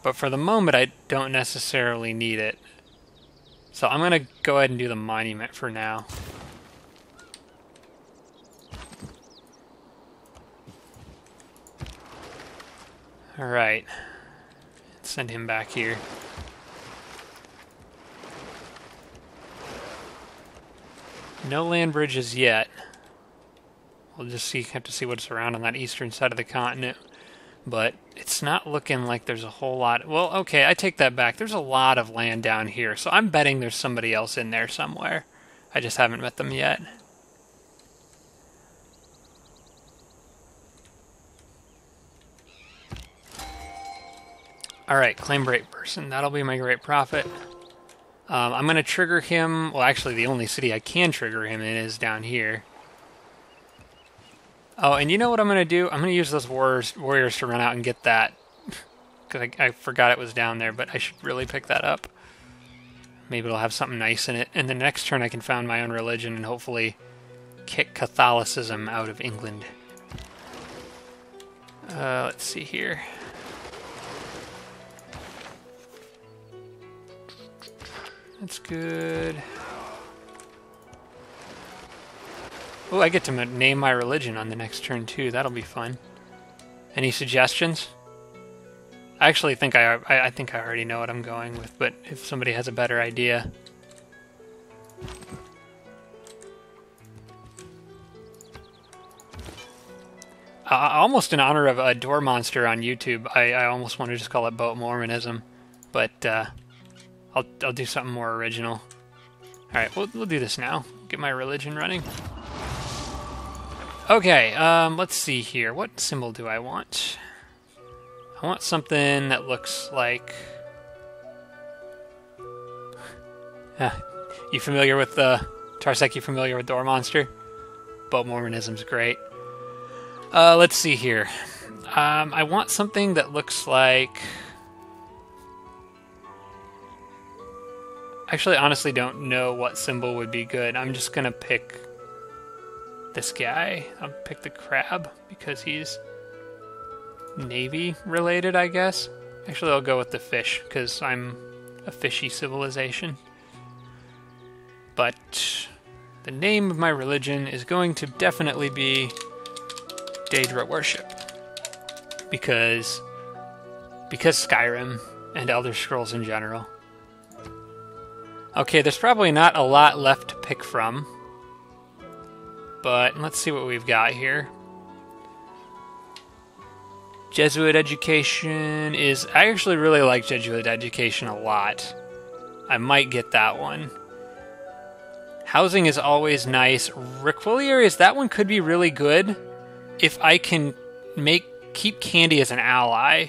But for the moment, I don't necessarily need it. So I'm going to go ahead and do the monument for now. Alright. Send him back here. No land bridges yet. We'll just have to see what's around on that eastern side of the continent. But it's not looking like there's a whole lot. Well, okay, I take that back. There's a lot of land down here, so I'm betting there's somebody else in there somewhere. I just haven't met them yet. Alright, claim great person. That'll be my Great Prophet. I'm going to trigger him. Well, actually, the only city I can trigger him in is down here. Oh, and you know what I'm going to do? I'm going to use those warriors to run out and get that. Because I forgot it was down there, but I should really pick that up. Maybe it'll have something nice in it. And the next turn I can found my own religion and hopefully kick Catholicism out of England. Let's see here. That's good. Oh, I get to name my religion on the next turn too. That'll be fun. Any suggestions? I actually think I think I already know what I'm going with, but if somebody has a better idea. Almost in honor of a door monster on YouTube, I almost want to just call it Boat Mormonism, but I'll do something more original. All right, we'll do this now. Get my religion running. Okay, let's see here. What symbol do I want? I want something that looks like... You familiar with Tarsec, you familiar with Door Monster? Boat Mormonism's great. Let's see here. I want something that looks like... Actually, I honestly don't know what symbol would be good. I'm just going to pick this guy. I'll pick the crab because he's Navy related, I guess. Actually, I'll go with the fish because I'm a fishy civilization. But the name of my religion is going to definitely be Daedra Worship. Because Skyrim and Elder Scrolls in general. Okay, there's probably not a lot left to pick from. But let's see what we've got here. Jesuit education is... I actually really like Jesuit education a lot. I might get that one. Housing is always nice. Requiliaries, that one could be really good. If I can keep Candy as an ally,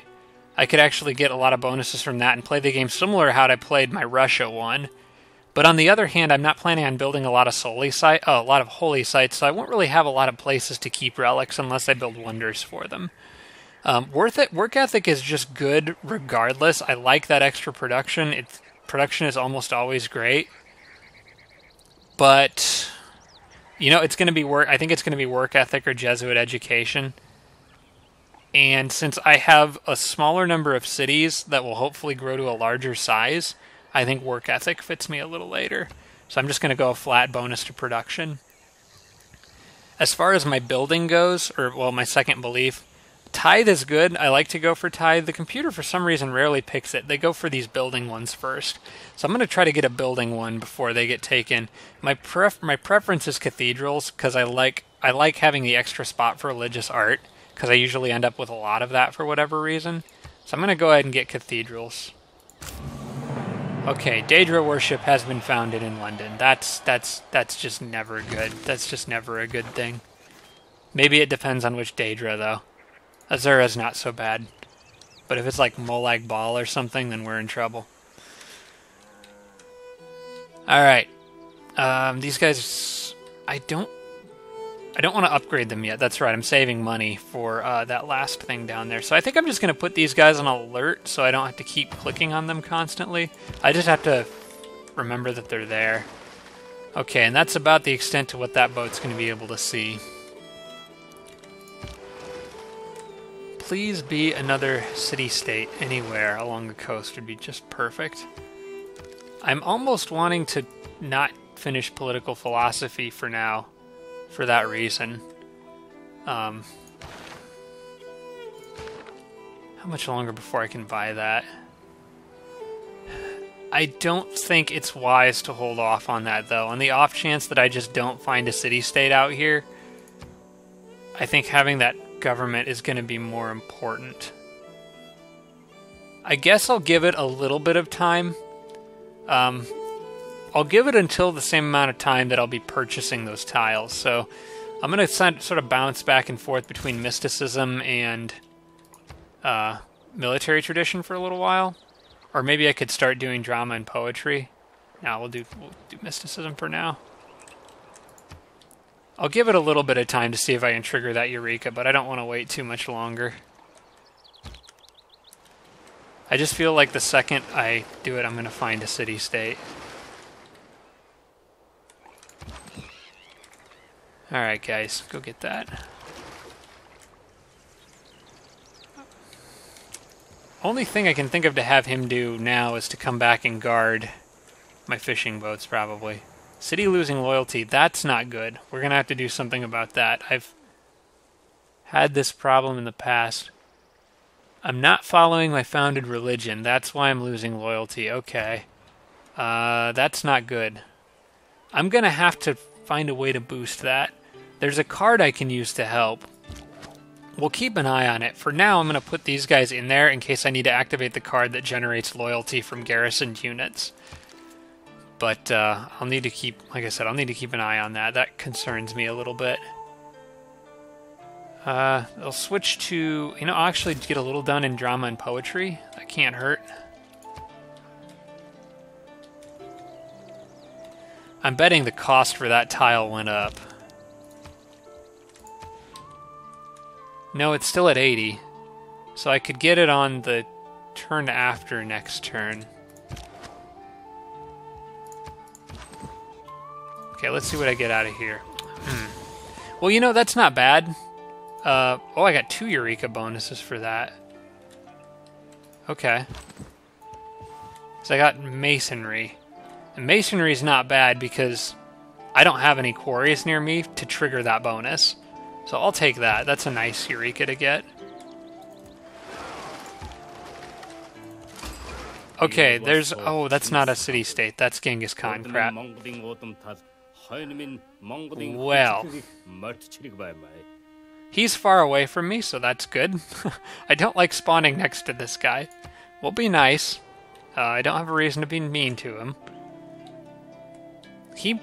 I could actually get a lot of bonuses from that and play the game similar to how I played my Russia one. But on the other hand, I'm not planning on building a lot of holy sites, so I won't really have a lot of places to keep relics unless I build wonders for them. Work ethic is just good regardless. I like that extra production. Production is almost always great. But, you know, it's going to be I think it's going to be work ethic or Jesuit education. And since I have a smaller number of cities that will hopefully grow to a larger size, I think work ethic fits me a little later. So I'm just going to go a flat bonus to production. As far as my building goes, my second belief, tithe is good. I like to go for tithe. The computer, for some reason, rarely picks it. They go for these building ones first. So I'm going to try to get a building one before they get taken. My preference is cathedrals, because I like having the extra spot for religious art, because I usually end up with a lot of that for whatever reason. So I'm going to go ahead and get cathedrals. Okay, Daedra worship has been founded in London. That's just never good. That's just never a good thing. Maybe it depends on which Daedra, though. Azura's not so bad. But if it's like Molag Bal or something, then we're in trouble. Alright. These guys... I don't want to upgrade them yet. That's right, I'm saving money for that last thing down there. So I think I'm just going to put these guys on alert so I don't have to keep clicking on them constantly. I just have to remember that they're there. Okay, and that's about the extent to what that boat's going to be able to see. Please be another city-state anywhere along the coast would be just perfect. I'm almost wanting to not finish political philosophy for now, for that reason. How much longer before I can buy that? I don't think it's wise to hold off on that, though. On the off chance that I just don't find a city-state out here, I think having that government is going to be more important. I guess I'll give it a little bit of time. I'll give it until the same amount of time that I'll be purchasing those tiles. So I'm going to sort of bounce back and forth between mysticism and military tradition for a little while. Or maybe I could start doing drama and poetry. No, we'll do mysticism for now. I'll give it a little bit of time to see if I can trigger that Eureka, but I don't want to wait too much longer. I just feel like the second I do it, I'm going to find a city-state. Alright guys, go get that. Only thing I can think of to have him do now is to come back and guard my fishing boats, probably. City losing loyalty, that's not good. We're going to have to do something about that. I've had this problem in the past. I'm not following my founded religion. That's why I'm losing loyalty. Okay. That's not good. I'm going to have to find a way to boost that. There's a card I can use to help. We'll keep an eye on it. For now, I'm going to put these guys in there in case I need to activate the card that generates loyalty from garrisoned units. But I'll need to keep, like I said, I'll need to keep an eye on that. That concerns me a little bit. I'll switch to, I'll actually get a little done in drama and poetry. That can't hurt. I'm betting the cost for that tile went up. No, it's still at 80. So I could get it on the turn after next turn. Okay, let's see what I get out of here. Well, that's not bad. I got 2 Eureka bonuses for that. Okay. So I got Masonry. And Masonry's not bad because I don't have any quarries near me to trigger that bonus. So I'll take that. That's a nice Eureka to get. Okay, there's... Oh, that's not a city-state. That's Genghis Khan crap. Well... He's far away from me, so that's good. I don't like spawning next to this guy. We'll be nice. I don't have a reason to be mean to him. He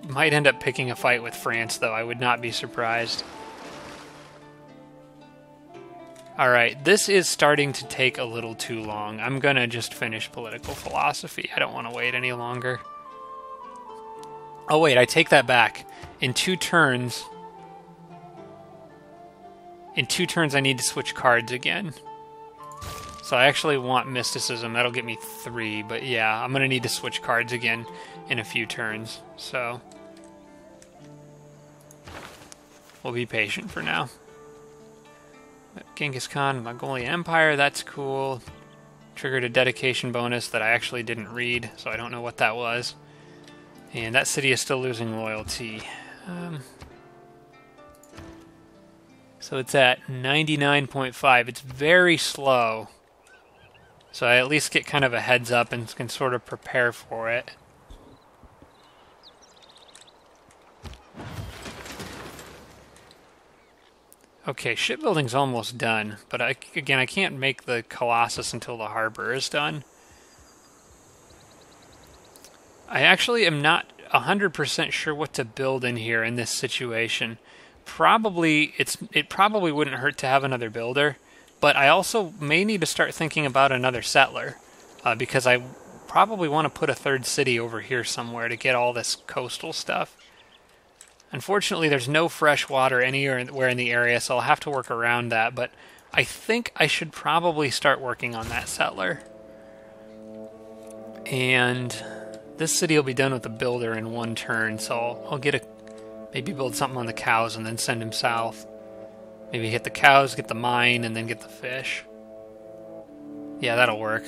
might end up picking a fight with France, though. I would not be surprised. Alright, this is starting to take a little too long. I'm gonna just finish political philosophy. I don't want to wait any longer. Oh wait, I take that back. In 2 turns... In 2 turns, I need to switch cards again. So I actually want mysticism. That'll get me 3, but yeah, I'm going to need to switch cards again in a few turns. So we'll be patient for now. Genghis Khan, Mongolian Empire, that's cool. Triggered a dedication bonus that I actually didn't read, so I don't know what that was. And that city is still losing loyalty. So it's at 99.5. It's very slow. So I at least get kind of a heads up and can sort of prepare for it. Okay, shipbuilding's almost done. But again, I can't make the Colossus until the harbor is done. I actually am not 100% sure what to build in here in this situation. It probably wouldn't hurt to have another builder, but I also may need to start thinking about another settler, because I probably want to put a third city over here somewhere to get all this coastal stuff. Unfortunately, there's no fresh water anywhere in the area, so I'll have to work around that, but I think I should probably start working on that settler. And this city will be done with the builder in one turn, so I'll maybe build something on the cows and then send him south. Maybe hit the cows, get the mine, and then get the fish. Yeah, that'll work.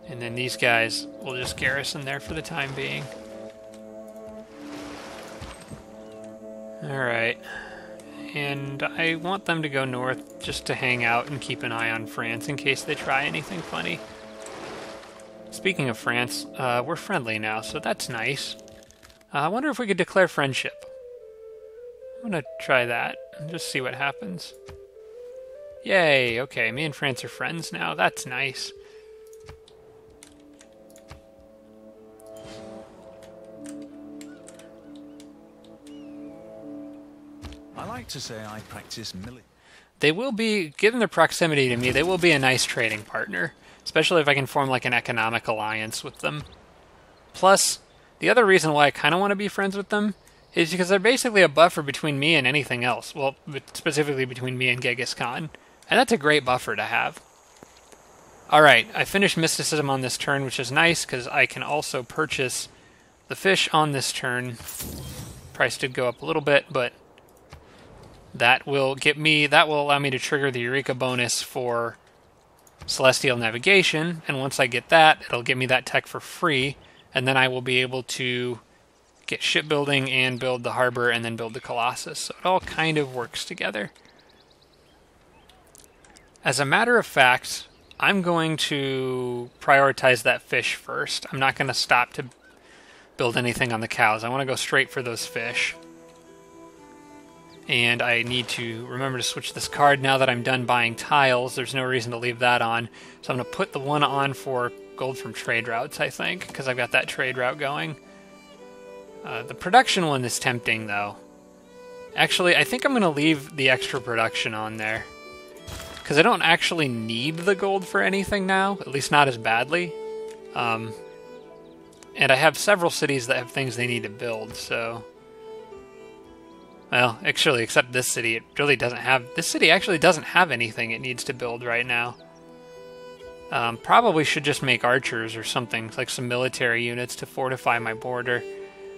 And then these guys will just garrison there for the time being. Alright. And I want them to go north just to hang out and keep an eye on France in case they try anything funny. Speaking of France, we're friendly now, so that's nice. I wonder if we could declare friendship. I'm gonna try that and just see what happens. Yay, okay, me and France are friends now. That's nice. I like to say I practice military. They will be, given their proximity to me, they will be a nice trading partner. Especially if I can form like an economic alliance with them. Plus, the other reason why I kind of want to be friends with them is because they're basically a buffer between me and anything else. Well, specifically between me and Genghis Khan. And that's a great buffer to have. Alright, I finished mysticism on this turn, which is nice because I can also purchase the fish on this turn. Price did go up a little bit, but that will allow me to trigger the Eureka bonus for Celestial Navigation, and once I get that, it'll give me that tech for free, and then I will be able to get shipbuilding and build the harbor and then build the Colossus. So it all kind of works together. As a matter of fact, I'm going to prioritize that fish first. I'm not going to stop to build anything on the cows. I want to go straight for those fish. And I need to remember to switch this card now that I'm done buying tiles. There's no reason to leave that on. So I'm going to put the one on for gold from trade routes, I think, because I've got that trade route going. The production one is tempting, though. Actually, I think I'm going to leave the extra production on there. Because I don't actually need the gold for anything now, at least not as badly. And I have several cities that have things they need to build, so... Well, actually, except this city, it really doesn't have... This city actually doesn't have anything it needs to build right now. Probably should just make archers or something, like some military units to fortify my border.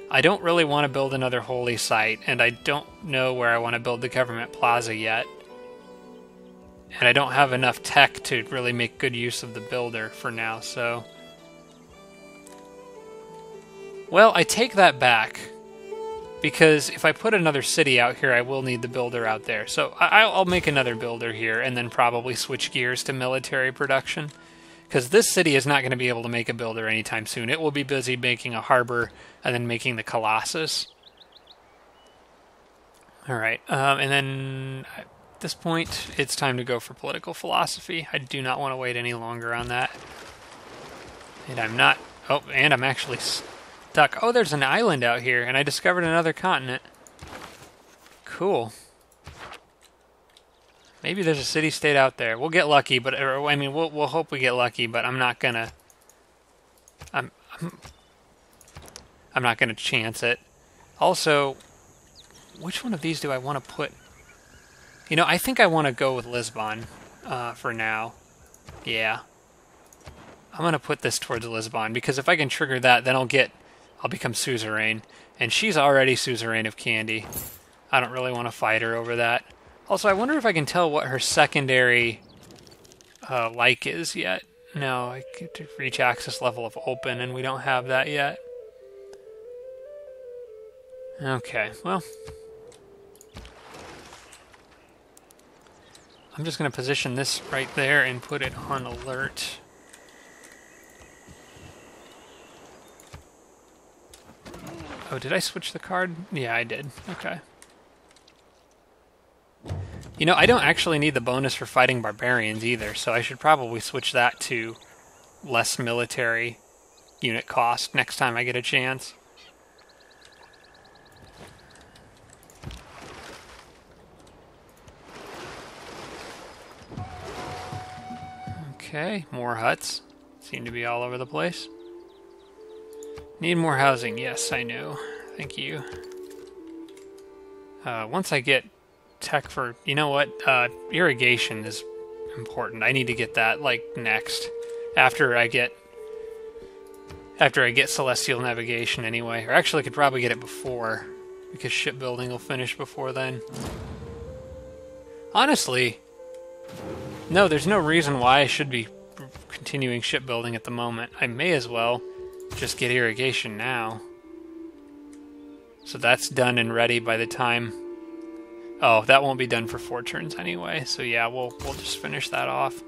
I don't really want to build another holy site, and I don't know where I want to build the government plaza yet. And I don't have enough tech to really make good use of the builder for now, so... Well, I take that back. Because if I put another city out here, I will need the builder out there. So I'll make another builder here and then probably switch gears to military production. Because this city is not going to be able to make a builder anytime soon. It will be busy making a harbor and then making the Colossus. Alright, and then at this point, it's time to go for political philosophy. I do not want to wait any longer on that. And I'm not... Oh, and I'm actually... Duck. Oh, there's an island out here, and I discovered another continent. Cool. Maybe there's a city-state out there. We'll get lucky, but I mean, we'll hope we get lucky. But I'm not gonna. I'm not gonna chance it. Also, which one of these do I want to put? You know, I think I want to go with Lisbon for now. Yeah. I'm gonna put this towards Lisbon because if I can trigger that, then I'll become suzerain. And she's already suzerain of Candy. I don't really want to fight her over that. Also, I wonder if I can tell what her secondary like is yet. No, I get to reach access level of open, and we don't have that yet. Okay, well. I'm just going to position this right there and put it on alert. Oh, did I switch the card? Yeah, I did. Okay. You know, I don't actually need the bonus for fighting barbarians either, so I should probably switch that to less military unit cost next time I get a chance. Okay, more huts. Seem to be all over the place. Need more housing. Yes, I know. Thank you. Once I get tech for... You know what? Irrigation is important. I need to get that, like, next. After I get Celestial Navigation, anyway. Or actually, I could probably get it before, because shipbuilding will finish before then. Honestly... No, there's no reason why I should be continuing shipbuilding at the moment. I may as well just get irrigation now. So that's done and ready by the time... Oh, that won't be done for 4 turns anyway. So yeah, we'll just finish that off.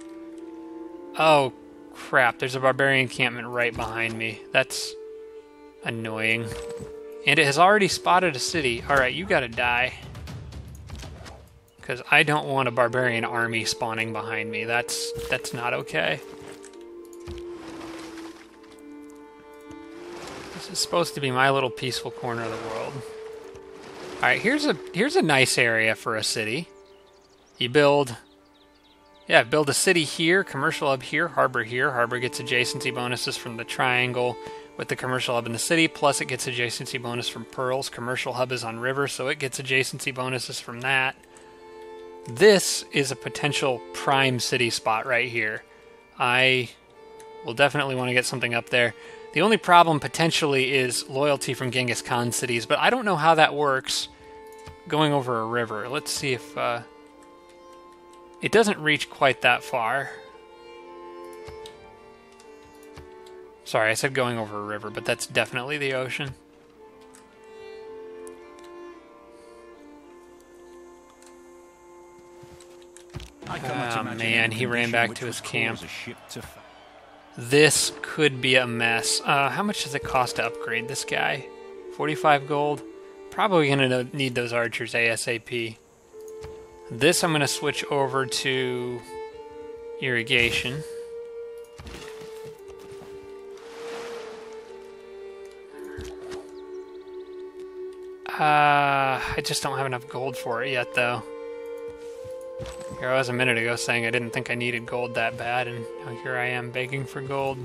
Oh, crap. There's a barbarian encampment right behind me. That's annoying. And it has already spotted a city. Alright, you gotta die. Because I don't want a barbarian army spawning behind me. That's not okay. This is supposed to be my little peaceful corner of the world. Alright, here's a nice area for a city. You build a city here, commercial hub here. Harbor gets adjacency bonuses from the triangle with the commercial hub in the city, plus it gets adjacency bonus from pearls. Commercial hub is on river, so it gets adjacency bonuses from that. This is a potential prime city spot right here. I will definitely want to get something up there. The only problem potentially is loyalty from Genghis Khan cities, but I don't know how that works going over a river. Let's see if... it doesn't reach quite that far. Sorry, I said going over a river, but that's definitely the ocean. Oh man, he ran back to his camp. This could be a mess. How much does it cost to upgrade this guy? 45 gold? Probably gonna need those archers ASAP. This I'm gonna switch over to irrigation. I just don't have enough gold for it yet, though. Here I was a minute ago saying I didn't think I needed gold that bad, and here I am begging for gold.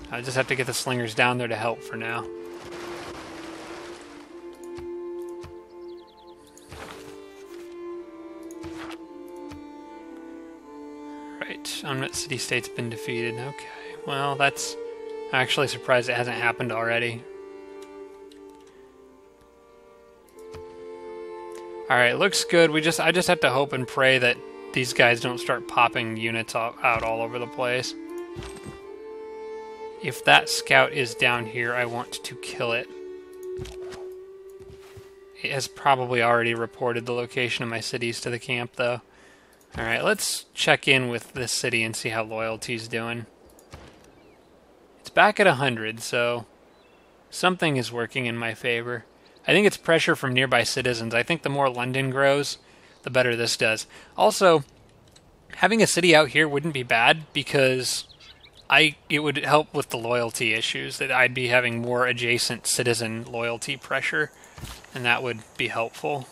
I just have to get the slingers down there to help for now. Right, Unmet City-State's been defeated. Okay, well that's... I'm actually surprised it hasn't happened already. Alright, looks good. I just have to hope and pray that these guys don't start popping units out all over the place. If that scout is down here, I want to kill it. It has probably already reported the location of my cities to the camp, though. Alright, let's check in with this city and see how loyalty's doing. It's back at 100, so something is working in my favor. I think it's pressure from nearby citizens. I think the more London grows, the better this does. Also, having a city out here wouldn't be bad because it would help with the loyalty issues, that I'd be having more adjacent citizen loyalty pressure, and that would be helpful.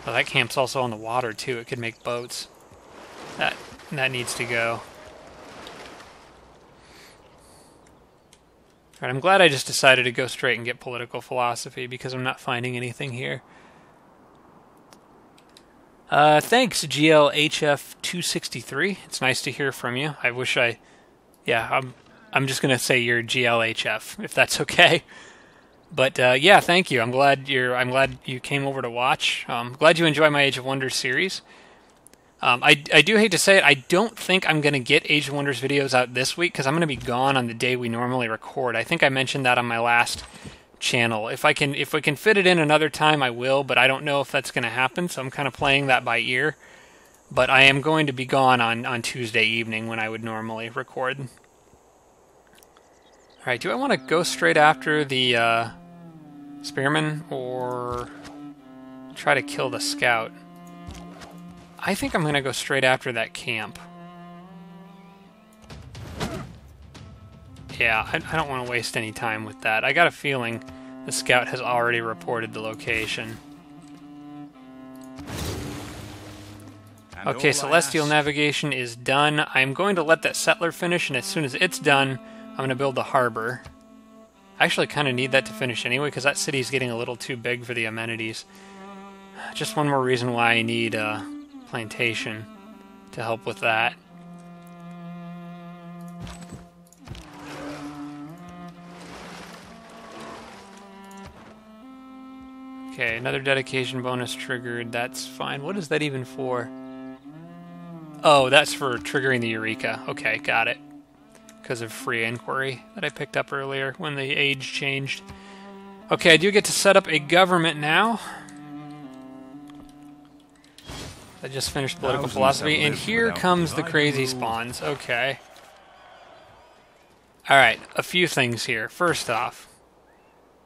Well, that camp's also on the water, too. It could make boats. That needs to go. Alright, I'm glad I just decided to go straight and get political philosophy, because I'm not finding anything here. Thanks, GLHF263. It's nice to hear from you. I wish I... Yeah, I'm just going to say you're GLHF, if that's okay. But, yeah, thank you. I'm glad you came over to watch. Glad you enjoy my Age of Wonders series. I do hate to say it, I don't think I'm going to get Age of Wonders videos out this week, because I'm going to be gone on the day we normally record. I think I mentioned that on my last channel. If we can fit it in another time, I will, but I don't know if that's going to happen, so I'm kind of playing that by ear. But I am going to be gone on Tuesday evening when I would normally record. Alright, do I want to go straight after the spearman, or try to kill the scout? I think I'm going to go straight after that camp. Yeah, I don't want to waste any time with that. I got a feeling the scout has already reported the location. Okay, Celestial Navigation is done. I'm going to let that settler finish, and as soon as it's done, I'm going to build a harbor. I actually kind of need that to finish anyway, because that city's getting a little too big for the amenities. Just one more reason why I need a plantation to help with that. Okay, another dedication bonus triggered. That's fine. What is that even for? Oh, that's for triggering the Eureka. Okay, got it. Because of free inquiry that I picked up earlier when the age changed. Okay, I do get to set up a government now. I just finished political philosophy, and here comes the crazy spawns. Okay. Alright, a few things here. First off,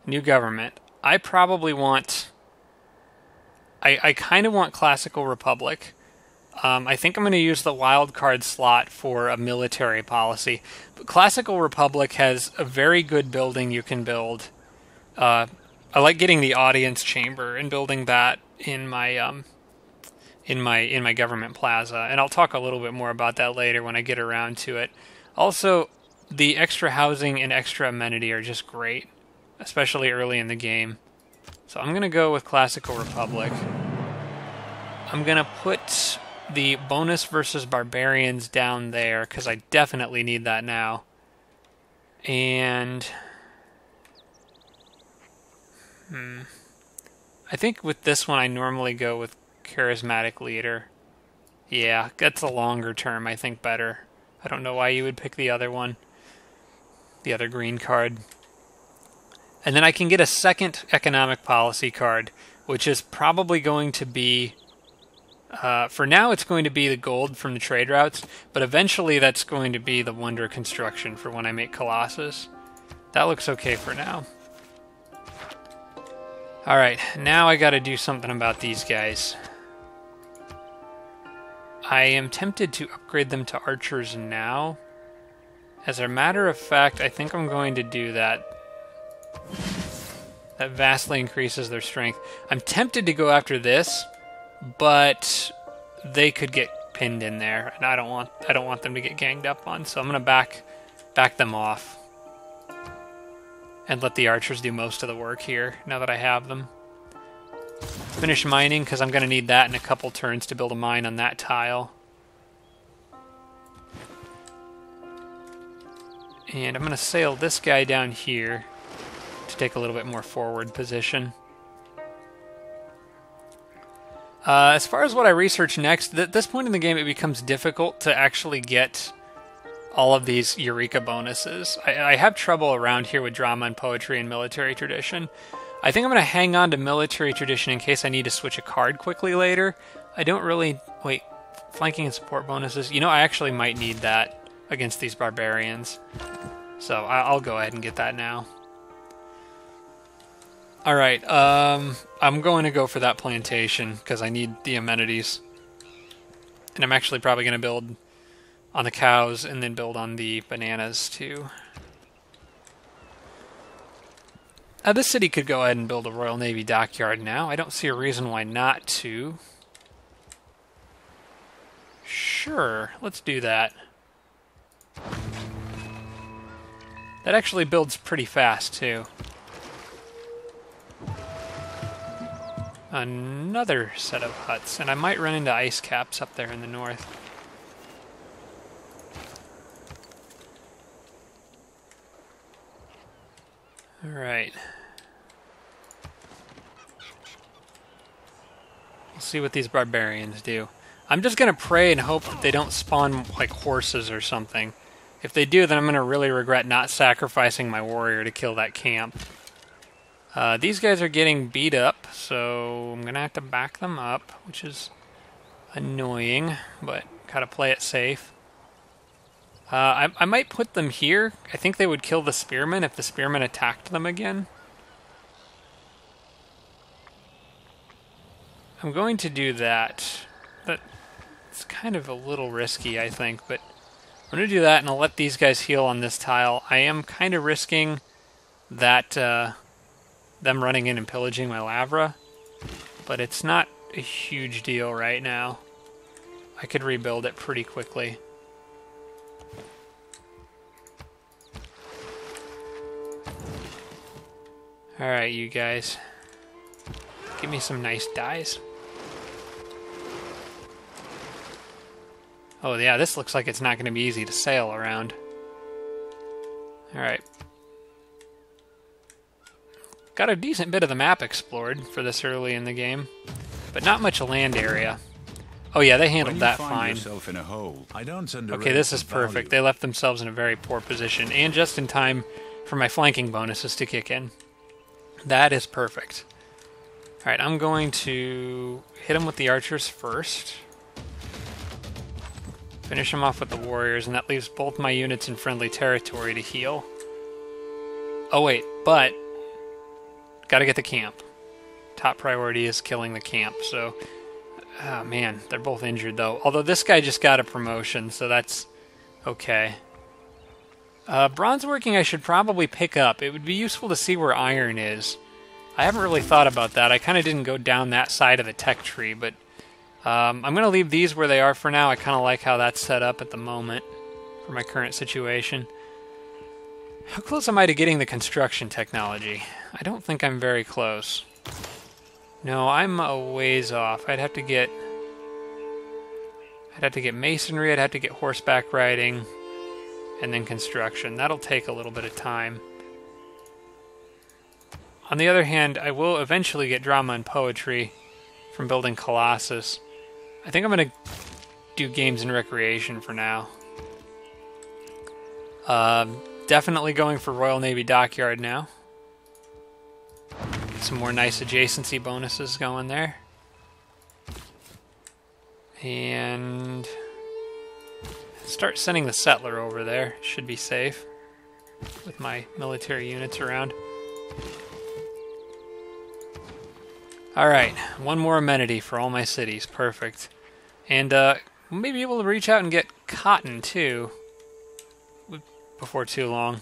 new government. I probably want... I kind of want Classical Republic. I think I'm going to use the wildcard slot for a military policy. But Classical Republic has a very good building you can build. I like getting the audience chamber and building that in my government plaza, and I'll talk a little bit more about that later when I get around to it. Also, the extra housing and extra amenity are just great, especially early in the game. So I'm going to go with Classical Republic. I'm going to put the bonus versus barbarians down there, because I definitely need that now. And... I think with this one I normally go with charismatic leader. Yeah, that's a longer term, I think, better. I don't know why you would pick the other one. The other green card. And then I can get a second economic policy card, which is probably going to be... for now it's going to be the gold from the trade routes, but eventually that's going to be the wonder construction for when I make Colossus. That looks okay for now. Alright, now I gotta do something about these guys. I am tempted to upgrade them to archers now. As a matter of fact, I think I'm going to do that. That vastly increases their strength. I'm tempted to go after this, but they could get pinned in there, and I don't want them to get ganged up on, so I'm gonna back them off. And let the archers do most of the work here, now that I have them. Finish mining, because I'm going to need that in a couple turns to build a mine on that tile. And I'm going to sail this guy down here to take a little bit more forward position. As far as what I research next, at this point in the game it becomes difficult to actually get all of these Eureka bonuses. I have trouble around here with drama and poetry and military tradition. I think I'm going to hang on to military tradition in case I need to switch a card quickly later. I don't really... Wait, flanking and support bonuses. You know, I actually might need that against these barbarians. So I'll go ahead and get that now. Alright, I'm going to go for that plantation because I need the amenities. And I'm actually probably going to build on the cows and then build on the bananas too. This city could go ahead and build a Royal Navy dockyard now. I don't see a reason why not to. Sure, let's do that. That actually builds pretty fast too. Another set of huts, and I might run into ice caps up there in the north. Alright. We'll see what these barbarians do. I'm just going to pray and hope that they don't spawn like horses or something. If they do, then I'm going to really regret not sacrificing my warrior to kill that camp. These guys are getting beat up, so I'm going to have to back them up, which is annoying, but gotta play it safe. I might put them here. I think they would kill the spearmen if the spearmen attacked them again. I'm going to do that. It's kind of a little risky, I think, but I'm going to do that, and I'll let these guys heal on this tile. I am kind of risking that them running in and pillaging my Lavra, but it's not a huge deal right now. I could rebuild it pretty quickly. Alright, you guys. Give me some nice dies. Oh yeah, this looks like it's not going to be easy to sail around. Alright. Got a decent bit of the map explored for this early in the game, but not much land area. Oh yeah, they handled that fine. Okay, this is perfect. They left themselves in a very poor position, and just in time for my flanking bonuses to kick in. That is perfect. Alright, I'm going to hit them with the archers first. Finish them off with the warriors, and that leaves both my units in friendly territory to heal. Oh wait, but gotta get the camp. Top priority is killing the camp, so... Oh man, they're both injured though. Although this guy just got a promotion, so that's okay. Bronze working I should probably pick up. It would be useful to see where iron is. I haven't really thought about that. I kind of didn't go down that side of the tech tree, but I'm going to leave these where they are for now. I kind of like how that's set up at the moment for my current situation. How close am I to getting the construction technology? I don't think I'm very close. No, I'm a ways off. I'd have to get masonry, I'd have to get horseback riding, and then construction. That'll take a little bit of time. On the other hand, I will eventually get drama and poetry from building Colossus. I think I'm going to do games and recreation for now. Definitely going for Royal Navy Dockyard now. Some more nice adjacency bonuses going there. And start sending the settler over there. Should be safe with my military units around. Alright, one more amenity for all my cities. Perfect. And maybe able to reach out and get cotton too before too long.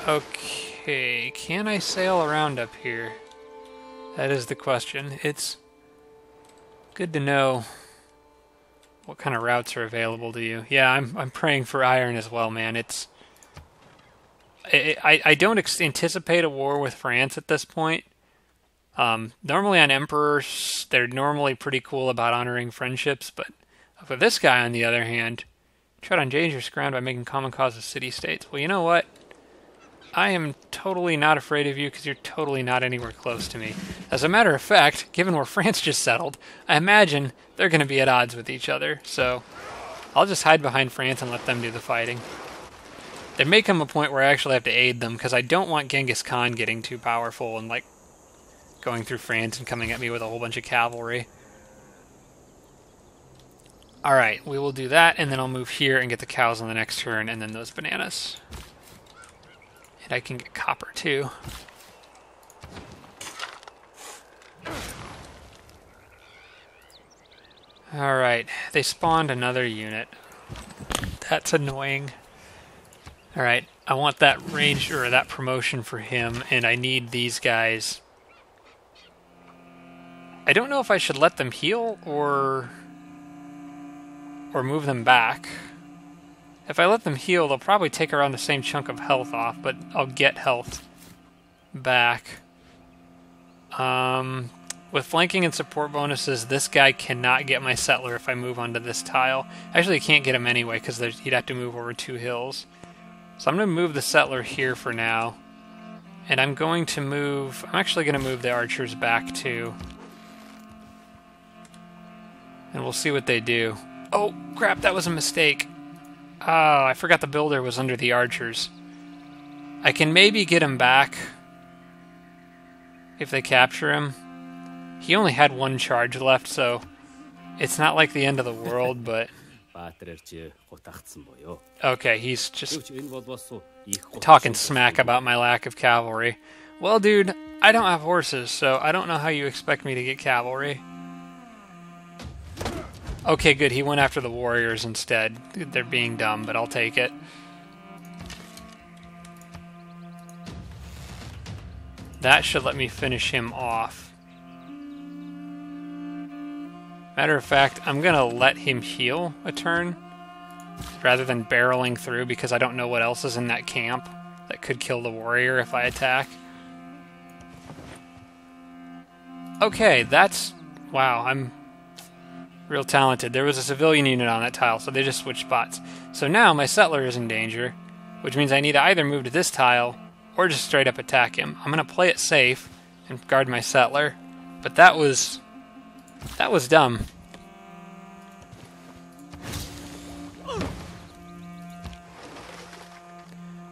Okay, can I sail around up here? That is the question. It's good to know what kind of routes are available to you. Yeah, I'm praying for iron as well, man. I don't anticipate a war with France at this point. Normally on emperors, they're normally pretty cool about honoring friendships, but with this guy, on the other hand, tread on dangerous ground by making common cause with city-states. Well, you know what? I am totally not afraid of you because you're totally not anywhere close to me. As a matter of fact, given where France just settled, I imagine they're going to be at odds with each other, so I'll just hide behind France and let them do the fighting. There may come a point where I actually have to aid them because I don't want Genghis Khan getting too powerful and, like, going through France and coming at me with a whole bunch of cavalry. Alright, we will do that, and then I'll move here and get the cows on the next turn, and then those bananas. And I can get copper, too. Alright, they spawned another unit. That's annoying. Alright, I want that range, or that promotion for him, and I need these guys. I don't know if I should let them heal, or move them back. If I let them heal, they'll probably take around the same chunk of health off, but I'll get health back. With flanking and support bonuses, this guy cannot get my settler if I move onto this tile. Actually, I can't get him anyway, because he'd have to move over 2 hills. So I'm going to move the settler here for now. And I'm actually going to move the archers back too. And we'll see what they do. Oh, crap, that was a mistake. Oh, I forgot the builder was under the archers. I can maybe get him back if they capture him. He only had 1 charge left, so it's not like the end of the world, but... Okay, he's just talking smack about my lack of cavalry. Well, dude, I don't have horses, so I don't know how you expect me to get cavalry. Okay, good. He went after the warriors instead. They're being dumb, but I'll take it. That should let me finish him off. Matter of fact, I'm going to let him heal a turn rather than barreling through because I don't know what else is in that camp that could kill the warrior if I attack. Okay, that's... Wow, I'm real talented. There was a civilian unit on that tile, so they just switched spots. So now my settler is in danger, which means I need to either move to this tile or just straight up attack him. I'm going to play it safe and guard my settler, but that was dumb.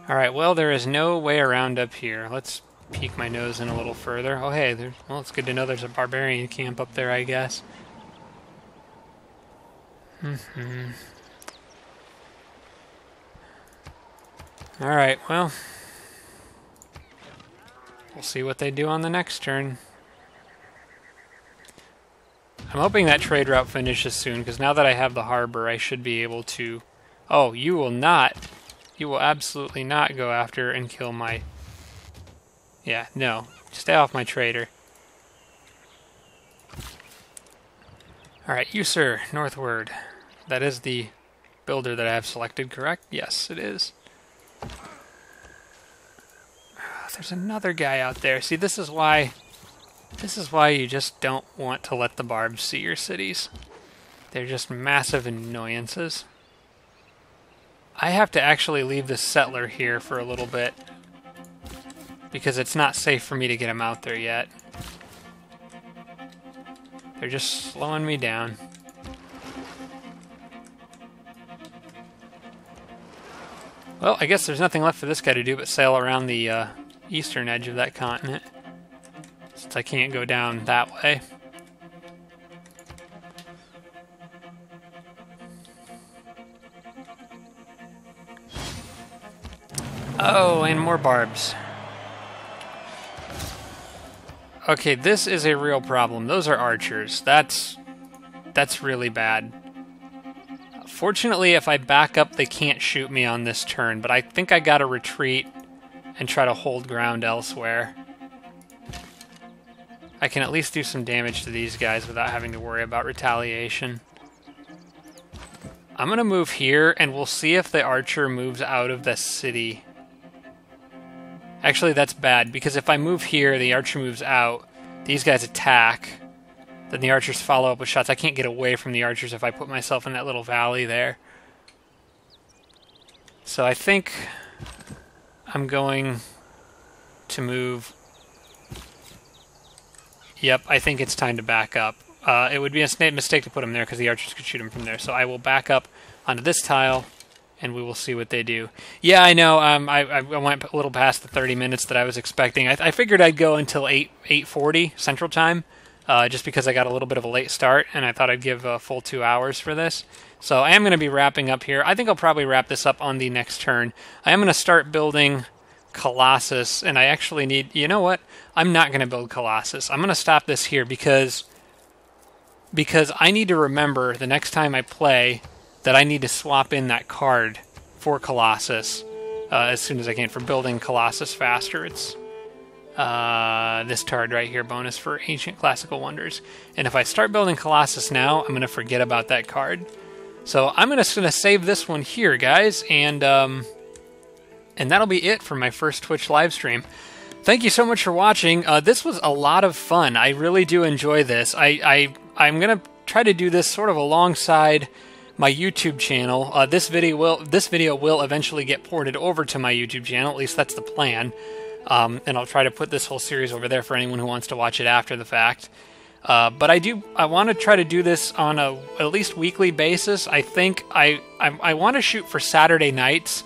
Alright, well, there is no way around up here. Let's peek my nose in a little further. Oh, hey, well, it's good to know there's a barbarian camp up there, I guess. Alright, well, we'll see what they do on the next turn. I'm hoping that trade route finishes soon, because now that I have the harbor, I should be able to... Oh, you will not. You will absolutely not go after and kill my... Yeah, no. Stay off my trader. Alright, you, sir, northward. That is the builder that I have selected, correct? Yes, it is. There's another guy out there. See, this is why you just don't want to let the barbs see your cities. They're just massive annoyances. I have to actually leave this settler here for a little bit because it's not safe for me to get him out there yet. They're just slowing me down. Well, I guess there's nothing left for this guy to do but sail around the eastern edge of that continent, since I can't go down that way. Oh, and more barbs. Okay, this is a real problem. Those are archers. That's really bad. Fortunately, if I back up, they can't shoot me on this turn, but I think I gotta retreat and try to hold ground elsewhere. I can at least do some damage to these guys without having to worry about retaliation. I'm gonna move here, and we'll see if the archer moves out of the city. Actually, that's bad, because if I move here, the archer moves out, these guys attack, then the archers follow up with shots. I can't get away from the archers if I put myself in that little valley there. So I think I'm going to move... Yep, I think it's time to back up. It would be a mistake to put him there because the archers could shoot him from there. So I will back up onto this tile, and we will see what they do. Yeah, I know. I went a little past the 30 minutes that I was expecting. I figured I'd go until 8:40 Central Time, just because I got a little bit of a late start, and I thought I'd give a full 2 hours for this. So I am going to be wrapping up here. I think I'll probably wrap this up on the next turn. I am going to start building Colossus, and I actually need... You know what? I'm not going to build Colossus. I'm going to stop this here because I need to remember the next time I play that I need to swap in that card for Colossus as soon as I can for building Colossus faster. It's this card right here, bonus for Ancient Classical Wonders. And if I start building Colossus now, I'm going to forget about that card. So I'm just going to save this one here, guys, and that'll be it for my first Twitch live stream. Thank you so much for watching. This was a lot of fun. I really do enjoy this. I'm going to try to do this sort of alongside my YouTube channel. This video will eventually get ported over to my YouTube channel. At least that's the plan. And I'll try to put this whole series over there for anyone who wants to watch it after the fact. But I want to try to do this on a at least weekly basis. I think I want to shoot for Saturday nights,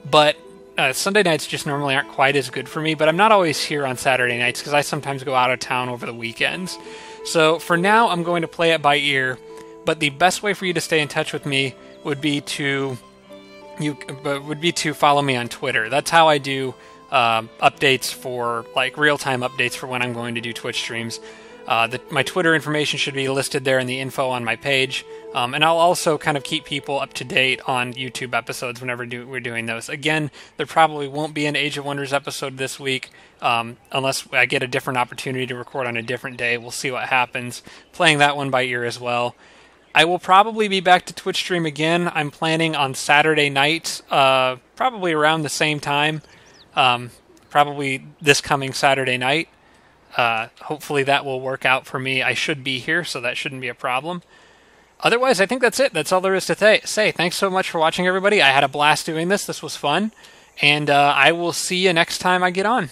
but Sunday nights just normally aren't quite as good for me. But I'm not always here on Saturday nights because I sometimes go out of town over the weekends. So for now, I'm going to play it by ear. But the best way for you to stay in touch with me would be to follow me on Twitter. That's how I do updates for, like, real-time updates for when I'm going to do Twitch streams. My Twitter information should be listed there in the info on my page. And I'll also kind of keep people up to date on YouTube episodes whenever we're doing those. Again, there probably won't be an Age of Wonders episode this week, unless I get a different opportunity to record on a different day. We'll see what happens. Playing that one by ear as well. I will probably be back to Twitch stream again. I'm planning on Saturday night, probably around the same time. Probably this coming Saturday night. Hopefully that will work out for me. I should be here, so that shouldn't be a problem. Otherwise, I think that's it. That's all there is to say. Thanks so much for watching, everybody. I had a blast doing this. This was fun. And I will see you next time I get on.